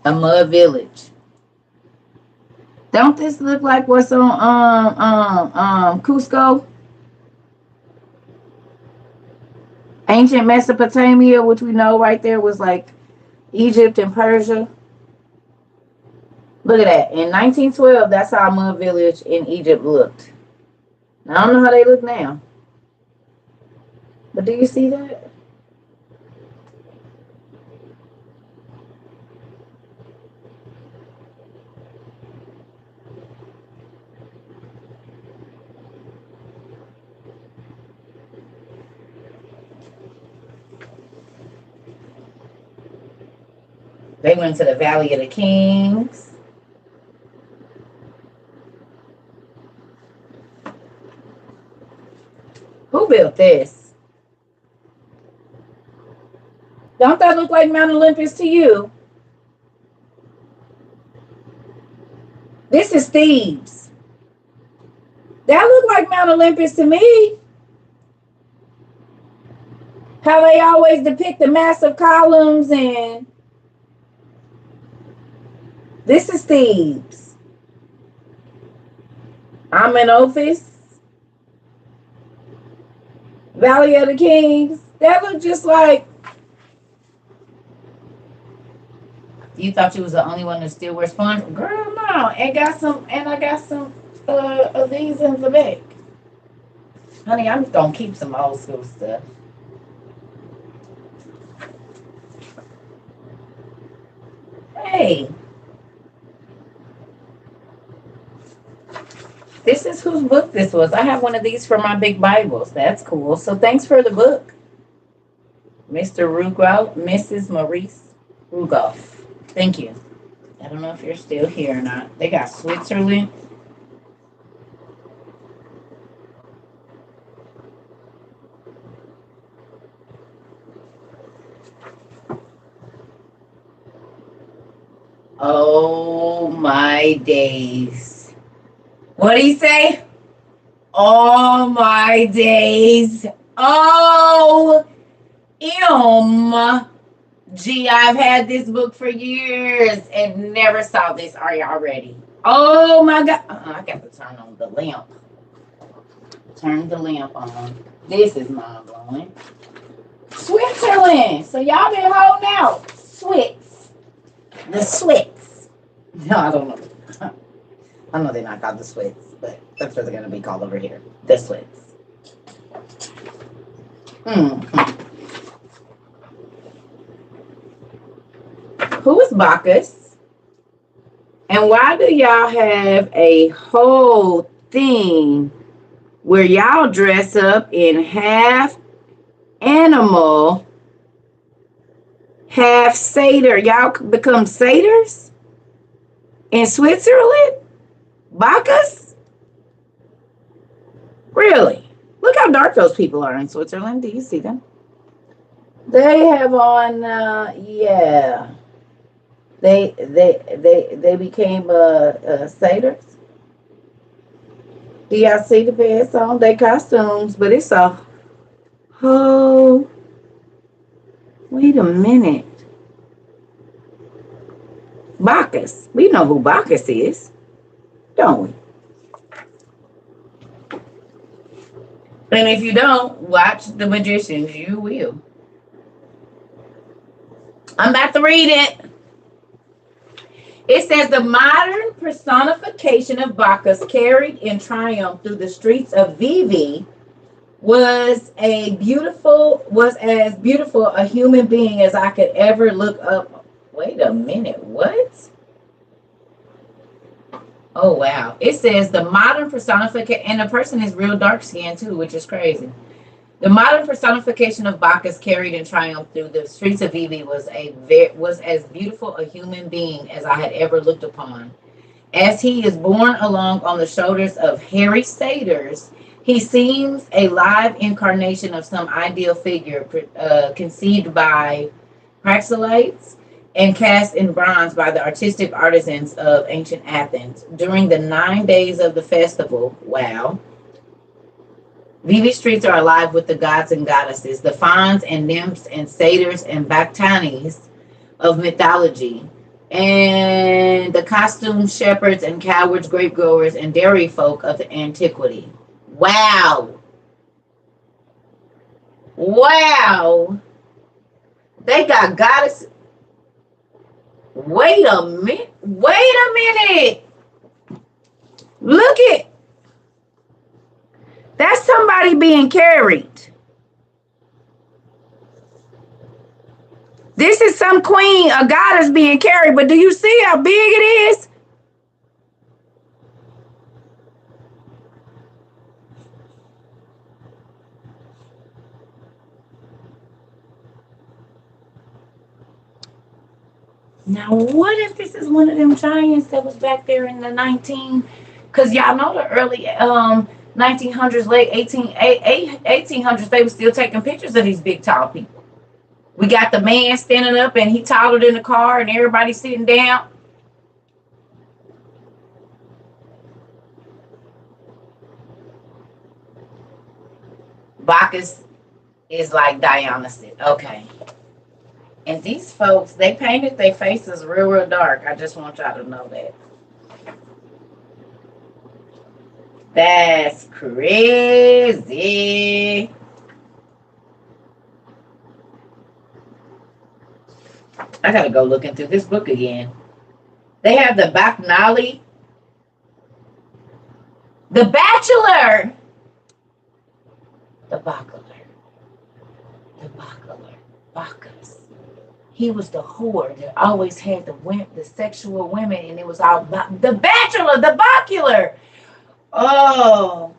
A mud village. Don't this look like what's on Cusco? Ancient Mesopotamia, which we know right there was like Egypt and Persia. Look at that. In 1912, that's how a mud village in Egypt looked. Now, I don't know how they look now. But do you see that? They went to the Valley of the Kings. Who built this? Don't that look like Mount Olympus to you? This is Thebes. That look like Mount Olympus to me. How they always depict the massive columns and this is Thebes. Amenophis. Valley of the Kings. That look just like. You thought you was the only one that still wears sponge? Girl, no. And I got some of these in the back. Honey, I'm gonna keep some old school stuff. Hey. This is whose book this was. I have one of these for my big Bibles. That's cool. So thanks for the book, Mr. Rugoff, Mrs. Maurice Rugoff. Thank you. I don't know if you're still here or not. They got Switzerland. Oh my days. What did he say? Oh my days. Oh, gee, I've had this book for years and never saw this. Are y'all ready? Oh my God. I got to turn on the lamp. Turn the lamp on. This is mind blowing. Switzerland. So y'all been holding out. Swiss. The Swiss. No, I don't know. I know they're not called the Swiss, but that's what they're going to be called over here. The Swiss. Who is Bacchus? And why do y'all have a whole thing where y'all dress up in half animal, half satyr. Y'all become satyrs in Switzerland? Bacchus? Really? Look how dark those people are in Switzerland. Do you see them? They have on, yeah. They became satyrs. Do y'all see the pants on? They costumes, but it's a whole. Wait a minute. Bacchus. We know who Bacchus is, don't we? And if you don't, watch The Magicians. You will. I'm about to read it. It says the modern personification of Bacchus carried in triumph through the streets of Vivi was as beautiful a human being as I could ever look up. Wait a minute, what? Oh wow. It says the modern personification, and the person is real dark skinned too, which is crazy. The modern personification of Bacchus carried in triumph through the streets of Vivi was as beautiful a human being as I had ever looked upon. As he is borne along on the shoulders of hairy satyrs, he seems a live incarnation of some ideal figure conceived by Praxiteles and cast in bronze by the artistic artisans of ancient Athens. During the 9 days of the festival, wow, Vivi streets are alive with the gods and goddesses, the fauns and nymphs and satyrs and bacchanes of mythology, and the costumed shepherds and cowards, grape growers, and dairy folk of the antiquity. Wow. Wow. They got goddesses. Wait a minute. Wait a minute. Look it. That's somebody being carried. This is some queen, a goddess being carried, but do you see how big it is? Now, what if this is one of them giants that was back there in the because y'all know the early 1900s, late 1800s, they were still taking pictures of these big, tall people. We got the man standing up and he toddled in the car and everybody sitting down. Bacchus is like Dionysus. Okay. And these folks, they painted their faces real, real dark. I just want y'all to know that. That's crazy. I gotta go looking through this book again. They have the Bacchanali. The Bachelor. The Bachelor. The Bachelor. Bacchus. He was the whore that always had the sexual women, and it was all the Bachelor, the Bachelor. Oh.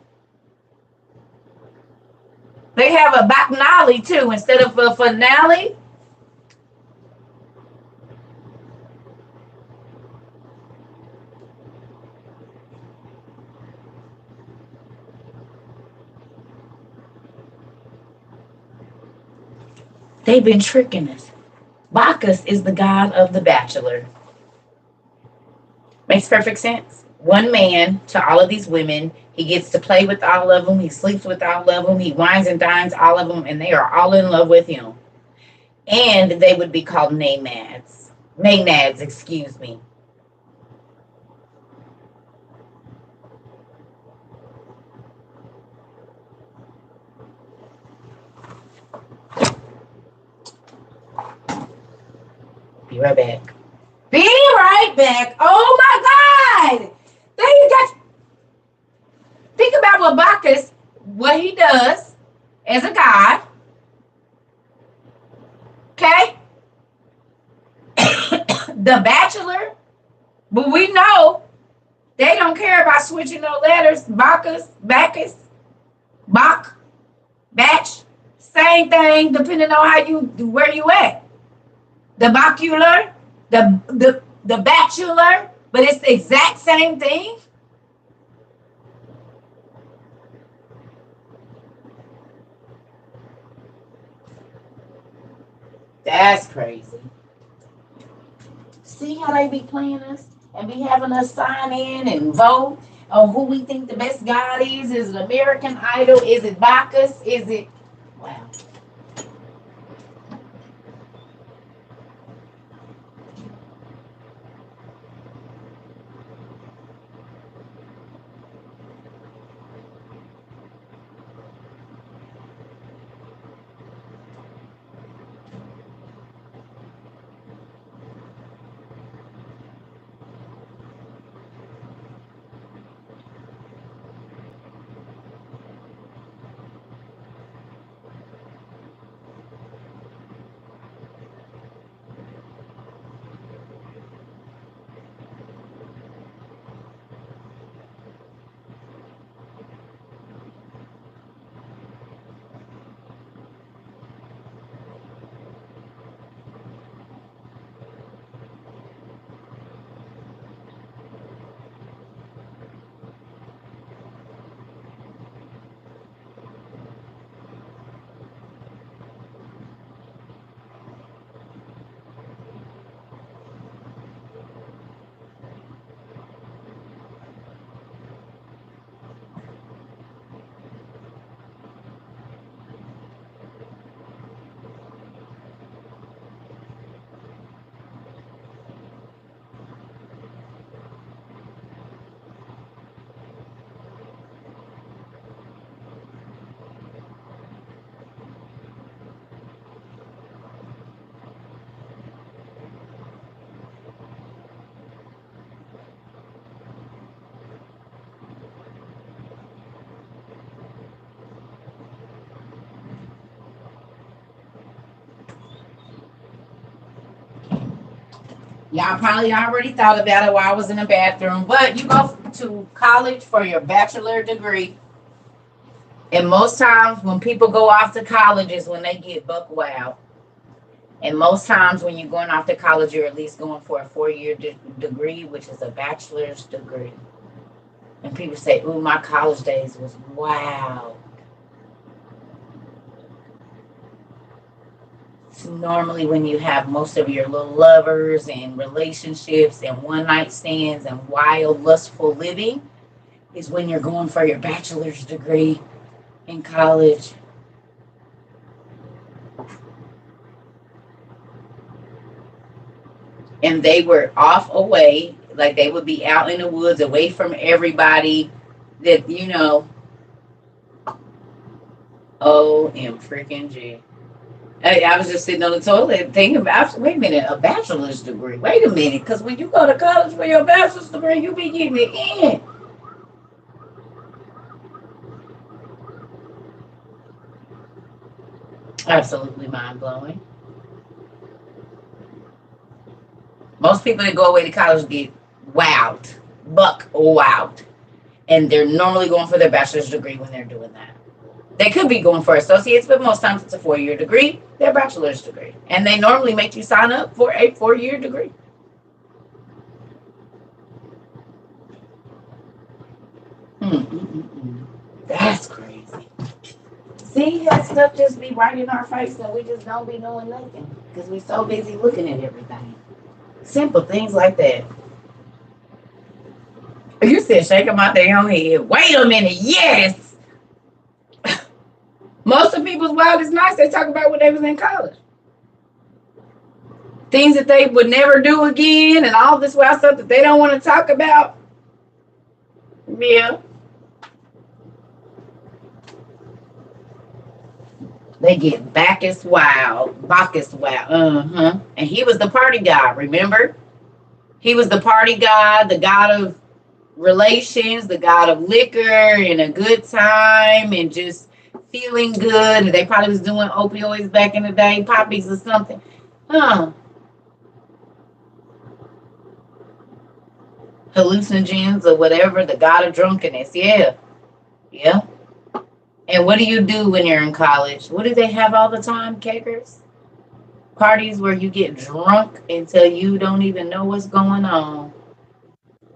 They have a Bacchanali too instead of a finale. They've been tricking us. Bacchus is the god of the bachelor. Makes perfect sense. One man to all of these women. He gets to play with all of them. He sleeps with all of them. He wines and dines all of them, and they are all in love with him. And they would be called Maenads. Maenads, excuse me. Be right back. Be right back. Oh my God. There you go. Think about what Bacchus, what he does as a god. Okay? The Bachelor. But we know they don't care about switching no letters. Bacchus. Bach, batch, same thing depending on where you at. The bacular, the bachelor, but it's the exact same thing. That's crazy. See how they be playing us and be having us sign in and vote on who we think the best God is? Is it American Idol? Is it Bacchus? Is it wow? Y'all probably already thought about it while I was in the bathroom, but you go to college for your bachelor degree. And most times when people go off to college is when they get buck wild. And most times when you're going off to college, you're at least going for a 4-year degree, which is a bachelor's degree. And people say, ooh, my college days was wow. So normally when you have most of your little lovers and relationships and one night stands and wild, lustful living is when you're going for your bachelor's degree in college. And they were off away, like they would be out in the woods away from everybody that, OM freaking G. I was just sitting on the toilet thinking about, wait a minute, a bachelor's degree. Wait a minute, because when you go to college for your bachelor's degree, you be getting it in. Absolutely mind blowing. Most people that go away to college get wowed, buck wowed. And they're normally going for their bachelor's degree when they're doing that. They could be going for associates, but most times it's a 4-year degree, their bachelor's degree. And they normally make you sign up for a 4-year degree. That's crazy. See how stuff just be right in our face and we just don't be knowing nothing because we're so busy looking at everything. Simple things like that. You said shake them out their own head. Wait a minute. Yes. Most of people's wildest nights, they talk about when they was in college. Things that they would never do again and all this wild stuff that they don't want to talk about. Yeah. They get Bacchus wild. And he was the party guy, remember? He was the party guy, the god of relations, the god of liquor and a good time and just feeling good. And they probably was doing opioids back in the day, poppies or something. Hallucinogens or whatever, the god of drunkenness. Yeah. And what do you do when you're in college? What do they have all the time, cakers? Parties where you get drunk until you don't even know what's going on.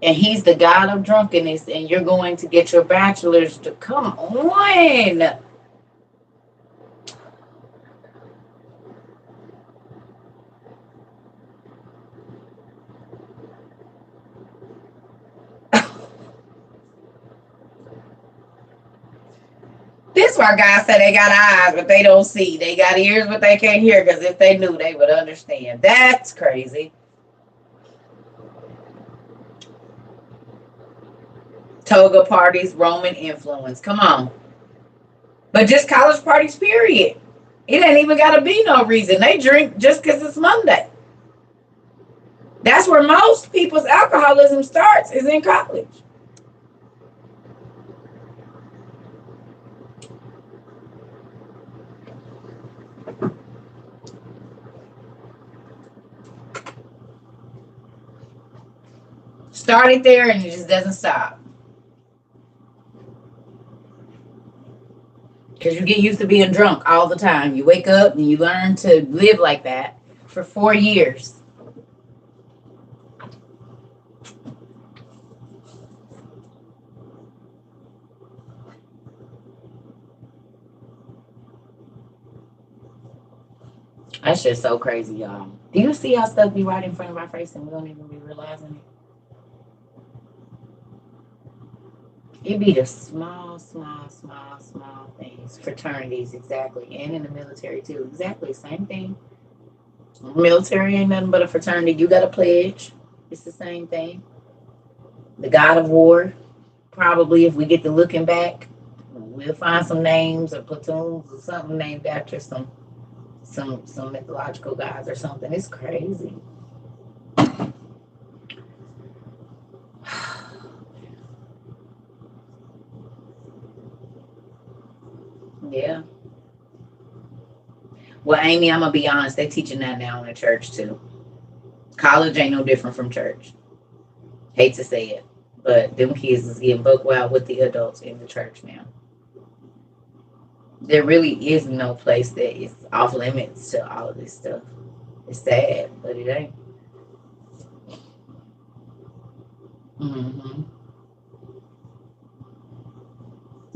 And he's the god of drunkenness, and you're going to get your bachelor's to come on. This why guys say they got eyes, but they don't see. They got ears, but they can't hear. Because if they knew, they would understand. That's crazy. Toga parties, Roman influence. Come on. But just college parties, period. It ain't even got to be no reason. They drink just because it's Monday. That's where most people's alcoholism starts, is in college. Started there and it just doesn't stop. Because you get used to being drunk all the time. You wake up and you learn to live like that for 4 years. That's just so crazy, y'all. Do you see how stuff be right in front of our face and we don't even be realizing it? It be the small things. Fraternities, exactly. And in the military, too. Exactly, same thing. Military ain't nothing but a fraternity. You got a pledge. It's the same thing. The God of War. Probably, if we get to looking back, we'll find some names or platoons or something named after some mythological gods or something. It's crazy. Yeah. Well, Amy, I'm gonna be honest. They teaching that now in the church too. College ain't no different from church. Hate to say it, but them kids is getting buck wild with the adults in the church now. There really is no place that is off limits to all of this stuff. It's sad, but it ain't. Mm-hmm.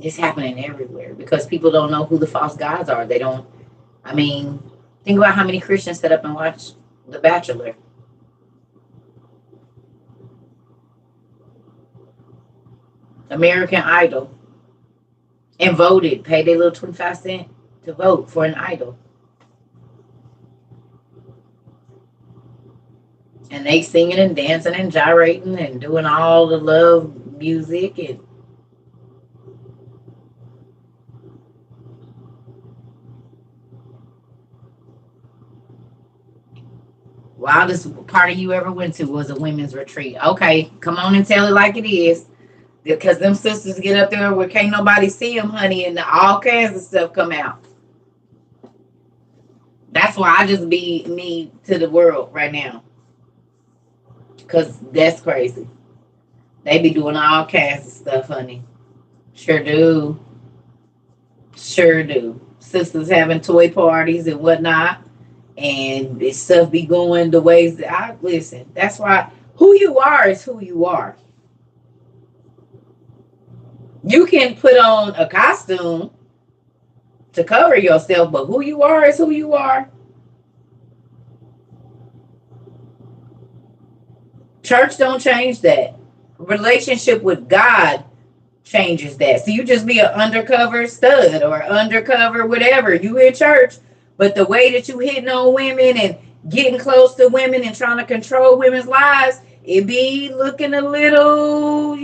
It's happening everywhere because people don't know who the false gods are. They don't. I mean, think about how many Christians set up and watch The Bachelor. American Idol. And voted, paid their little 25 cents to vote for an idol. And they singing and dancing and gyrating and doing all the love music and wildest party you ever went to was a women's retreat. Okay, come on and tell it like it is. Because them sisters get up there where can't nobody see them, honey, and all kinds of stuff come out. That's why I just be me to the world right now. Because that's crazy. They be doing all kinds of stuff, honey. Sure do. Sure do. Sisters having toy parties and whatnot. And this stuff be going the ways that I listen. That's why who you are is who you are. You can put on a costume to cover yourself, but who you are is who you are. Church don't change that. Relationship with God changes that. So you just be an undercover stud or undercover whatever. You in church, but the way that you hitting on women and getting close to women and trying to control women's lives, it be looking a little,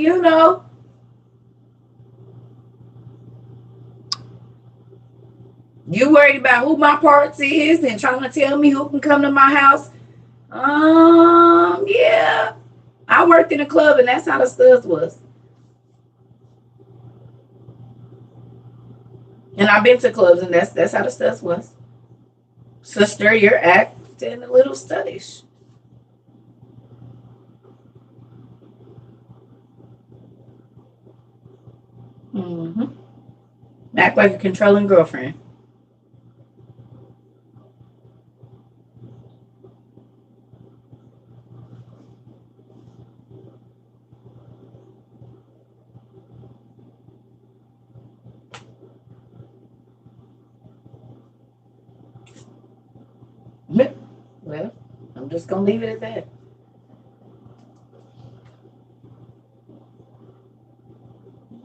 You worried about who my parts is and trying to tell me who can come to my house? Yeah. I worked in a club and that's how the studs was. And I've been to clubs and that's how the studs was. Sister, you're acting a little studdish. Mm-hmm. act like a controlling girlfriend. Well, I'm just gonna leave it at that.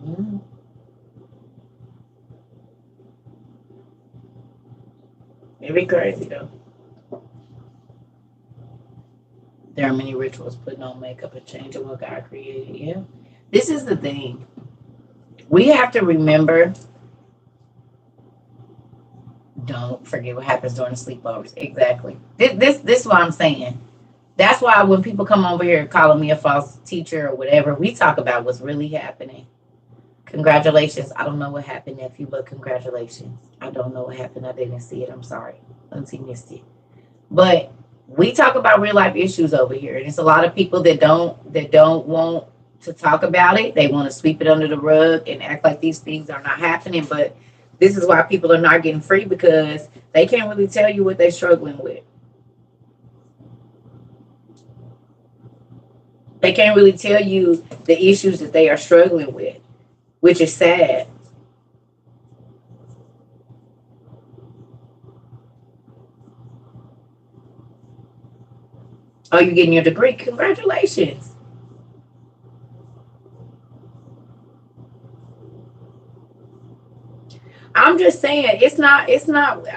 Mm. It'd be crazy though. There are many rituals putting on makeup and changing what God created. Yeah. This is the thing. We have to remember, don't forget what happens during the sleepovers. Exactly. This is what I'm saying. That's why when people come over here calling me a false teacher or whatever, we talk about what's really happening. Congratulations. I don't know what happened, nephew, but congratulations. I don't know what happened. I didn't see it. I'm sorry. Auntie missed it. But we talk about real life issues over here. And it's a lot of people that don't want to talk about it. They want to sweep it under the rug and act like these things are not happening. But this is why people are not getting free, because they can't really tell you what they're struggling with. They can't really tell you the issues that they are struggling with, which is sad. Oh, you're getting your degree. Congratulations. I'm just saying it's not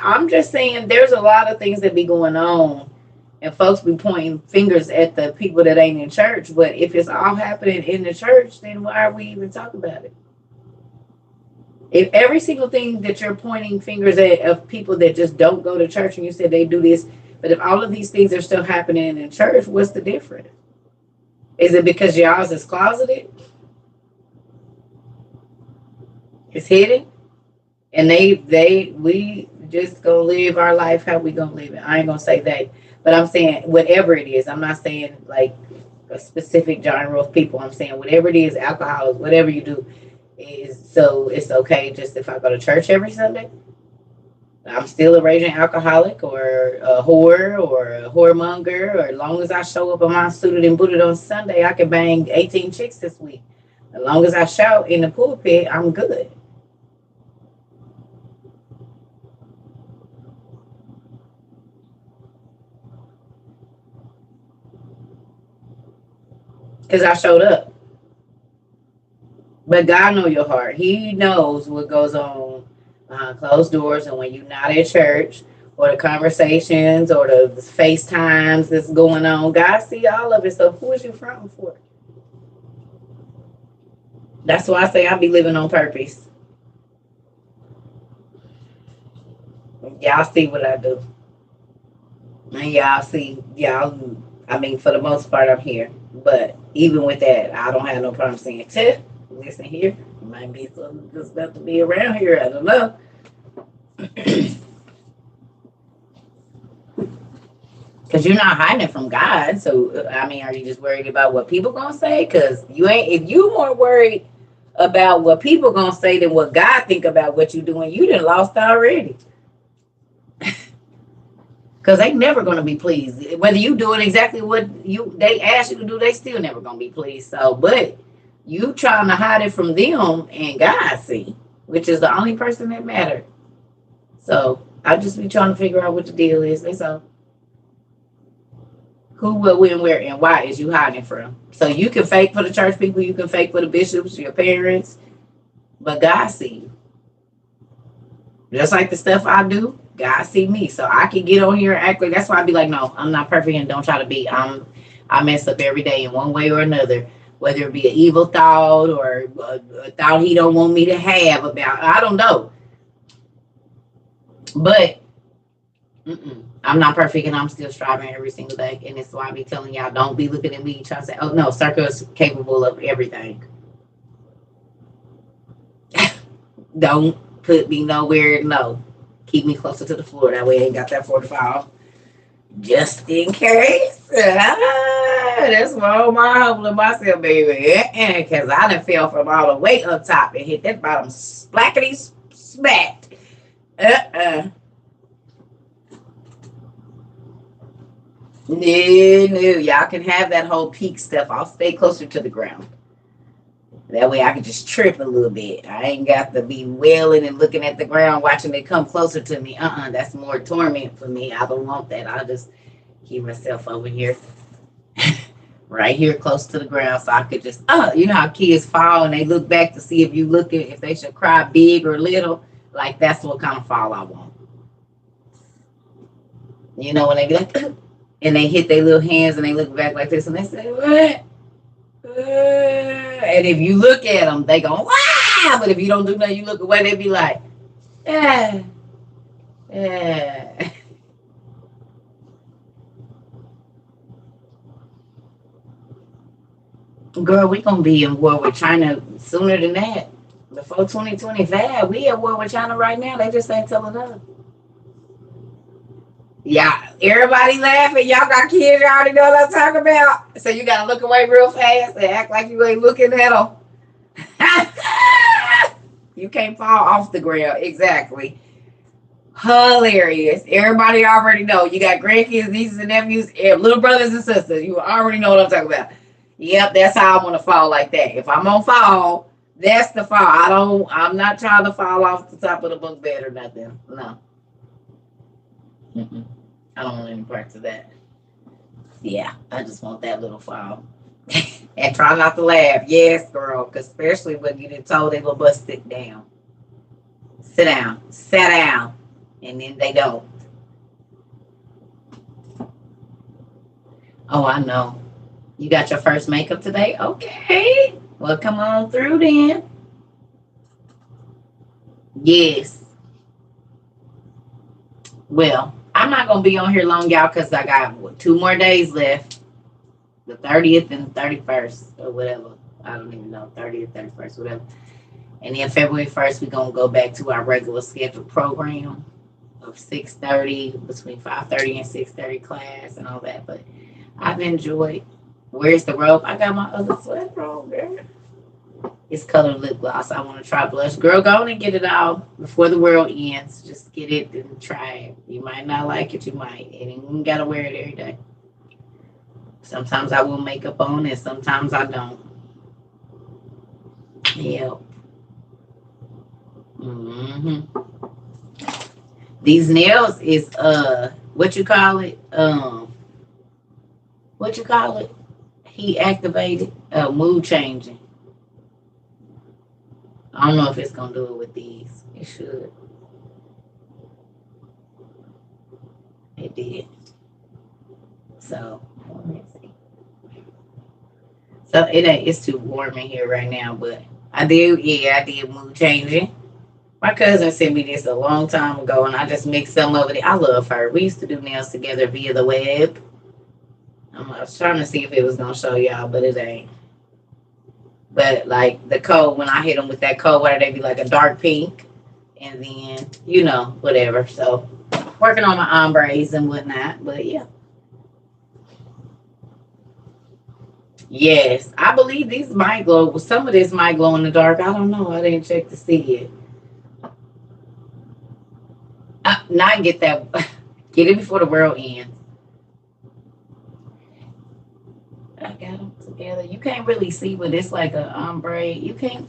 I'm just saying there's a lot of things that be going on, and folks be pointing fingers at the people that ain't in church. But if it's all happening in the church, then why are we even talking about it? If every single thing that you're pointing fingers at of people that just don't go to church, and you said they do this, but if all of these things are still happening in church, what's the difference? Is it because y'all's is closeted? It's hidden? And we just gonna live our life how we gonna live it. I ain't gonna say they, but I'm saying whatever it is. I'm not saying like a specific genre of people. I'm saying whatever it is, alcohol, whatever you do, is so it's okay. Just if I go to church every Sunday, I'm still a raging alcoholic or a whore or a whoremonger. Or as long as I show up in my suited and booted on Sunday, I can bang 18 chicks this week. As long as I shout in the pulpit, I'm good. Because I showed up. But God know your heart. He knows what goes on behind closed doors, and when you're not at church, or the conversations or the FaceTimes that's going on. God see all of it. So who is you fronting for? That's why I say I be living on purpose. Y'all see what I do. And y'all see, y'all, I mean, for the most part, I'm here. But even with that, I don't have no problem saying, Tiff, listen here. Might be something that's about to be around here. I don't know. Because you're not hiding from God. So, I mean, are you just worried about what people going to say? Because you ain't, if you more worried about what people going to say than what God think about what you doing, you done lost already. Because they never going to be pleased. Whether you doing exactly what they ask you to do, they still never going to be pleased. So, but you trying to hide it from them and God see, which is the only person that matters. So, I just be trying to figure out what the deal is. That's all. Who, what, when, where, and why is you hiding from? So you can fake for the church people, you can fake for the bishops, your parents, but God see you. Just like the stuff I do, God see me. So I can get on here and act like, that's why I be like, no, I'm not perfect and don't try to be. I mess up every day in one way or another, whether it be an evil thought or a thought he don't want me to have about, I don't know. But I'm not perfect and I'm still striving every single day. And it's why I be telling y'all, don't be looking at me trying to say, oh no, Circle is capable of everything. Don't put me nowhere. No. Keep me closer to the floor. That way I ain't got that 45. Just in case. That's why I'm humbling myself, baby. Because I done fell from all the way up top and hit that bottom splackety smacked. No, y'all can have that whole peak stuff. I'll stay closer to the ground. That way I can just trip a little bit. I ain't got to be wailing and looking at the ground, watching it come closer to me. That's more torment for me. I don't want that. I'll just keep myself over here, right here close to the ground, so I could just, you know how kids fall and they look back to see if you look at if they should cry big or little. Like that's what kind of fall I want. You know when they be like, and they hit their little hands and they look back like this and they say, what? And if you look at them, they go, wow. But if you don't do nothing, you look away, they be like, yeah. Girl, we going to be in war with China sooner than that. Before 2025, we at war with China right now. They just ain't telling us. Yeah, everybody laughing. Y'all got kids, you already know what I'm talking about. So you got to look away real fast and act like you ain't looking at them. You can't fall off the ground. Exactly. Hilarious. Everybody already know. You got grandkids, nieces and nephews, little brothers and sisters. You already know what I'm talking about. Yep, that's how I want to fall like that. If I'm gonna fall, that's the fall. I'm not trying to fall off the top of the bunk bed or nothing. No. I don't want any parts of that. Yeah, I just want that little fall. And try not to laugh. Yes, girl, because especially when you done told they will bust it down. Sit down. Sit down. And then they don't. Oh, I know. You got your first makeup today? Okay. Well, come on through then. Yes. Well, I'm not going to be on here long, y'all, because I got 2 more days left. The 30th and 31st or whatever. I don't even know. 30th, 31st, whatever. And then February 1st, we're going to go back to our regular scheduled program of 6:30, between 5:30 and 6:30 class and all that. But I've enjoyed. Where's the robe? I got my other sweat robe there. It's colored lip gloss. I want to try blush. Girl, go on and get it all before the world ends. Just get it and try it. You might not like it. You might. And you got to wear it every day. Sometimes I will makeup on and sometimes I don't. Yep. These nails is what you call it? What you call it? Heat activated, mood changing. I don't know if it's gonna do it with these. It should. It did. So let me see. So it's too warm in here right now, but I did mood changing. My cousin sent me this a long time ago, and I just mixed some of it. I love her. We used to do nails together via the web. I was trying to see if it was going to show y'all, but it ain't. But, like, the code, when I hit them with that code, where they be like a dark pink, and then, you know, whatever. So, working on my ombres and whatnot, but yeah. Yes, I believe these might glow. Some of this might glow in the dark. I don't know. I didn't check to see it. Not get that. Get it before the world ends. I got them together. You can't really see, but it's like a ombre. You can't.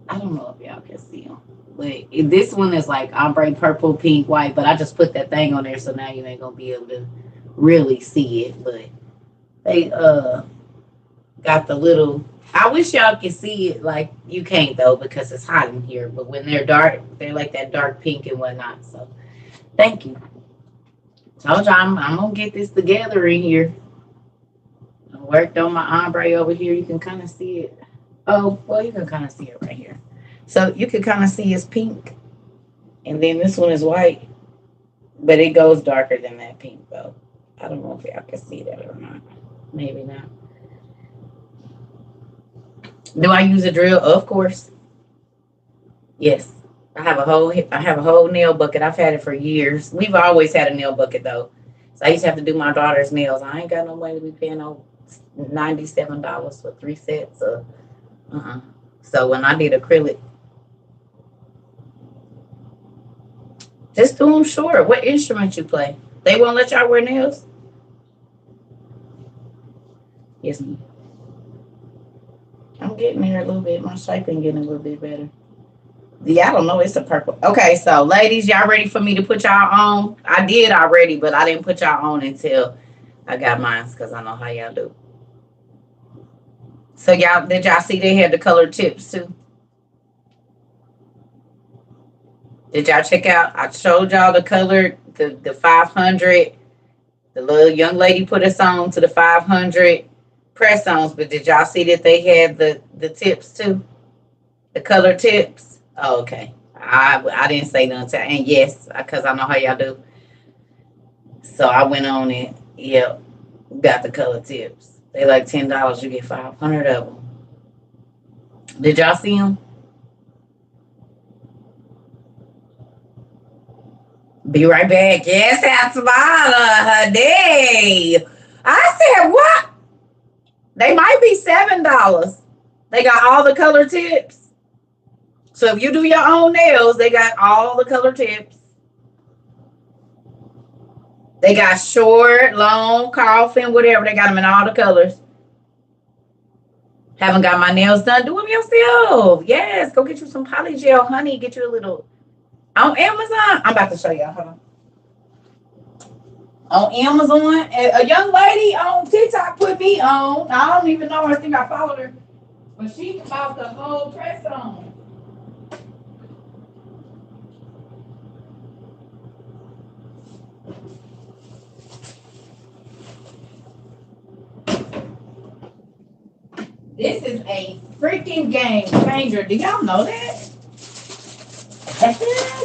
I don't know if y'all can see them. But this one is like ombre, purple, pink, white. But I just put that thing on there, so now you ain't gonna be able to really see it. But they got the little. I wish y'all could see it. Like you can't though because it's hot in here. But when they're dark, they're like that dark pink and whatnot. So thank you. Told you I'm gonna get this together in here. I worked on my ombre over here. You can kind of see it. Oh, well, you can kind of see it right here. So you can kind of see it's pink. And then this one is white. But it goes darker than that pink, though. I don't know if y'all can see that or not. Maybe not. Do I use a drill? Of course. Yes. I have a whole nail bucket. I've had it for years. We've always had a nail bucket, though. So I used to have to do my daughter's nails. I ain't got no way to be paying no $97 for 3 sets of So when I did acrylic, Just do them short. What instrument you play? They won't let y'all wear nails? Yes, ma'am. I'm getting there a little bit. My shaping getting a little bit better. Yeah, I don't know. It's a purple. Okay, so ladies, y'all ready for me to put y'all on? I did already, but I didn't put y'all on until I got mine because I know how y'all do. So y'all, did y'all see they had the colored tips too? Did y'all check out? I showed y'all the colored, the 500. The little young lady put us on to the 500 press ons, but did y'all see that they had the tips too? The color tips? Oh, okay. I didn't say nothing to, and yes, because I know how y'all do. So I went on it. Yep, got the color tips. They like $10. You get 500 of them. Did y'all see them? Be right back. Yes, that's Smile day. I said what? They might be $7. They got all the color tips. So if you do your own nails, they got all the color tips. They got short, long, coffin, whatever. They got them in all the colors. Haven't got my nails done? Do them yourself. Yes, go get you some polygel, honey. Get you a little on Amazon. I'm about to show y'all. Hold on. On Amazon, a young lady on TikTok put me on. I don't even know her. I think I followed her, but she bought the whole press on. This is a freaking game changer. Do y'all know that?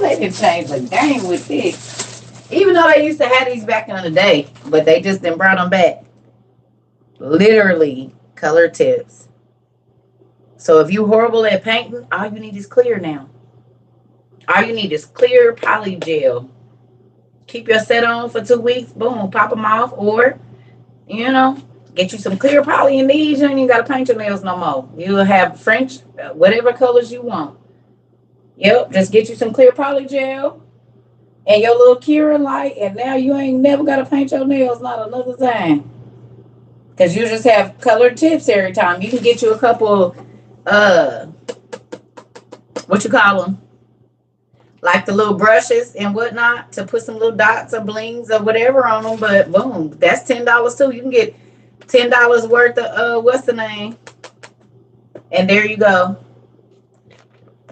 They can change the game with this. Even though they used to have these back in the day, but they just didn't bring them back. Literally color tips. So if you horrible at painting, all you need is clear now. All you need is clear poly gel. Keep your set on for 2 weeks. Boom, pop them off. Or, get you some clear poly in these. You ain't even got to paint your nails no more. You'll have French, whatever colors you want. Yep, just get you some clear poly gel and your little Kira light, and now you ain't never got to paint your nails not another time. Because you just have colored tips every time. You can get you a couple, what you call them? Like the little brushes and whatnot to put some little dots or blings or whatever on them. But boom, that's $10 too. You can get $10 worth of, what's the name? And there you go.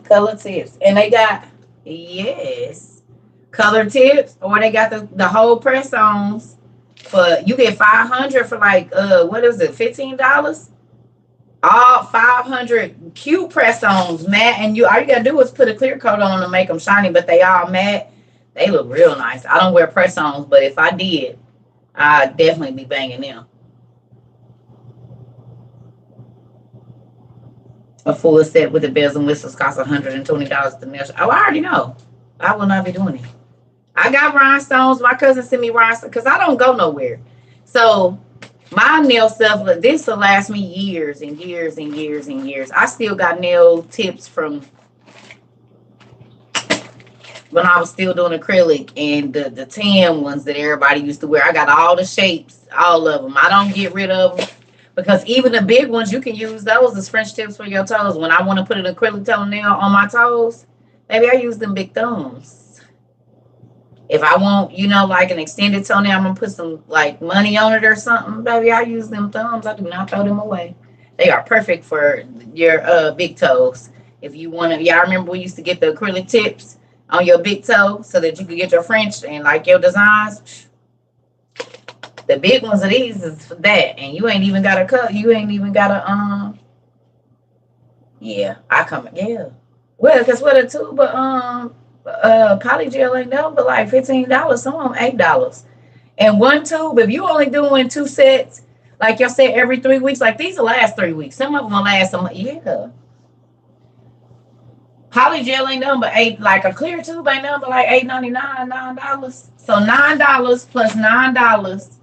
Color tips. And they got, yes, color tips, or they got the whole press ons. But you get 500 for like, what is it, $15? All 500 cute press-ons, matte, and all you gotta do is put a clear coat on them to make them shiny, but they all matte. They look real nice. I don't wear press-ons, but if I did, I'd definitely be banging them. A full set with the bells and whistles costs $120 to nail. Oh, I already know. I will not be doing it. I got rhinestones. My cousin sent me rhinestones because I don't go nowhere. So my nail stuff, this will last me years and years and years and years. I still got nail tips from when I was still doing acrylic, and the tan ones that everybody used to wear. I got all the shapes, all of them. I don't get rid of them because even the big ones, you can use those as French tips for your toes. When I want to put an acrylic toenail on my toes, maybe I use them big thumbs. If I want, like an extended toenail, I'm going to put some like money on it or something, baby, I use them thumbs. I do not throw them away. They are perfect for your big toes. If you want to, y'all remember we used to get the acrylic tips on your big toe so that you could get your French and like your designs. The big ones of these is for that. And you ain't even got to cut. You ain't even got to, yeah, Well, because what a tube polygel ain't nothing but like $15. Some of them $8. And one tube, if you only doing 2 sets, like y'all said, every 3 weeks, like these will last 3 weeks. Some of them will last yeah. Polygel ain't nothing but like a clear tube ain't nothing but like $8.99, $9. So $9 plus $9,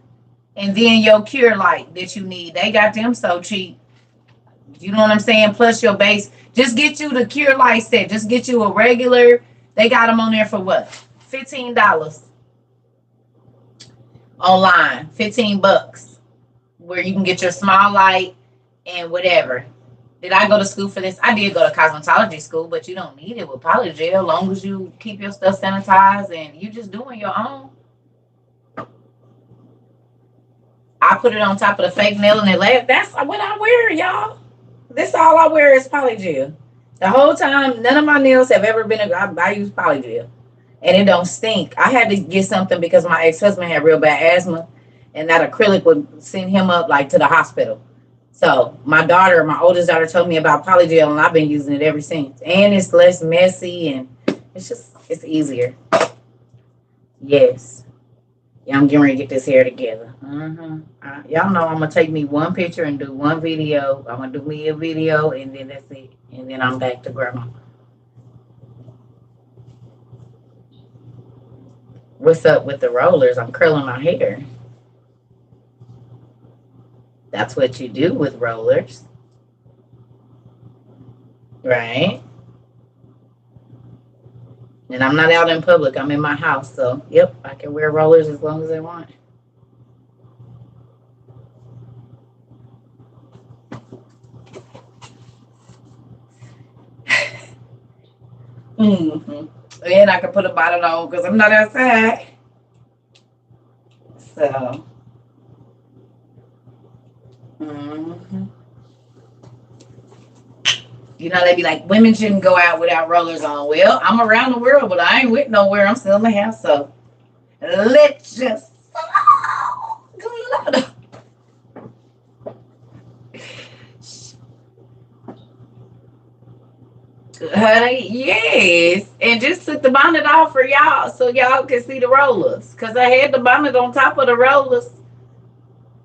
and then your cure light that you need. They got them so cheap. You know what I'm saying? Plus your base. Just get you the cure light set. Just get you a regular. They got them on there for what? $15 online, $15, where you can get your small light and whatever. Did I go to school for this? I did go to cosmetology school, but you don't need it with polygel as long as you keep your stuff sanitized and you just doing your own. I put it on top of the fake nail and it lasts. That's what I wear, y'all. This all I wear is polygel. The whole time, none of my nails have ever been, I use polygel. And it don't stink. I had to get something because my ex-husband had real bad asthma. And that acrylic would send him up like to the hospital. So my oldest daughter told me about polygel and I've been using it ever since. And it's less messy and it's easier. Yes. Yeah, I'm getting ready to get this hair together. Y'all know I'm going to take me one picture and do one video. I'm going to do me a video and then that's it. And then I'm back to grandma. What's up with the rollers? I'm curling my hair. That's what you do with rollers. Right? And I'm not out in public. I'm in my house. So, yep, I can wear rollers as long as I want. And I can put a bonnet on because I'm not outside. So. You know, they be like, women shouldn't go out without rollers on. Well, I'm around the world, but I ain't with nowhere. I'm still in the house. So let's just. Honey, yes. And just took the bonnet off for y'all so y'all can see the rollers. Because I had the bonnet on top of the rollers.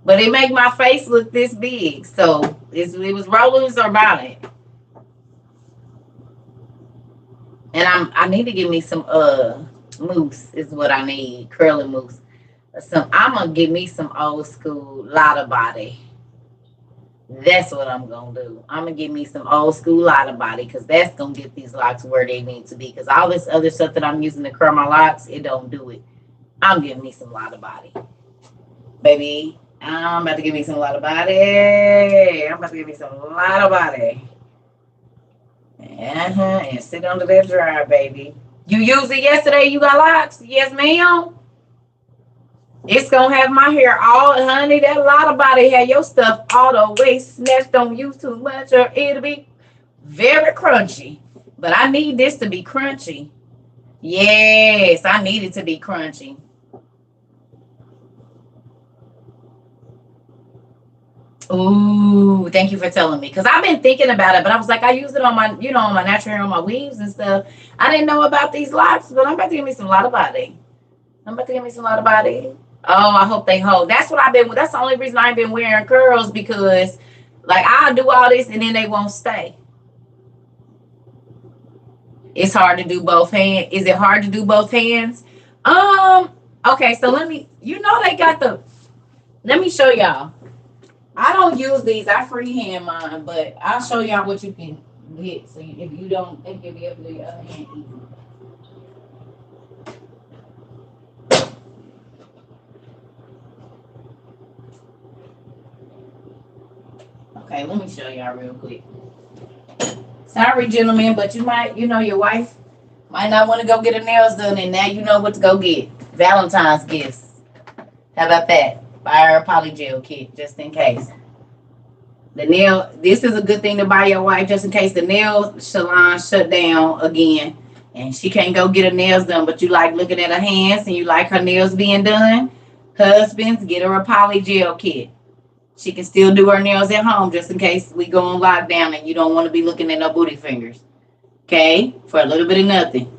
But it make my face look this big. So it was rollers or bonnet. And I need to give me some mousse is what I need. Curling mousse. I'm gonna give me some old school Lotta Body. That's what I'm gonna do. I'm gonna give me some old school Lotta Body because that's gonna get these locks where they need to be. Because all this other stuff that I'm using to curl my locks, it don't do it. I'm giving me some Lotta Body. Baby, I'm about to give me some Lotta Body. I'm about to give me some Lotta Body. And sit under that dryer, baby. You used it yesterday? You got locks? Yes, ma'am. It's gonna have my hair all, honey. That Lotta Body had your stuff all the way snatched. Don't use too much, or it'll be very crunchy. But I need this to be crunchy. Yes, I need it to be crunchy. Ooh, thank you for telling me. Because I've been thinking about it, but I was like, I use it on my, on my natural hair, on my weaves and stuff. I didn't know about these locks, but I'm about to give me some Lotta Body. Oh, I hope they hold. That's what I've been with. That's the only reason I've been wearing curls because, like, I'll do all this and then they won't stay. It's hard to do both hands. Is it hard to do both hands? Okay, so they got let me show y'all. I don't use these. I freehand mine, but I'll show y'all what you can get. So if you don't think you'll be able to do your other hand easy. Okay, let me show y'all real quick. Sorry, gentlemen, but you might, your wife might not want to go get her nails done, and now you know what to go get. Valentine's gifts. How about that? Buy her a polygel kit, just in case. This is a good thing to buy your wife, just in case the nail salon shut down again, and she can't go get her nails done, but you like looking at her hands, and you like her nails being done. Husbands, get her a polygel kit. She can still do her nails at home, just in case we go on lockdown, and you don't want to be looking at no booty fingers. Okay? For a little bit of nothing.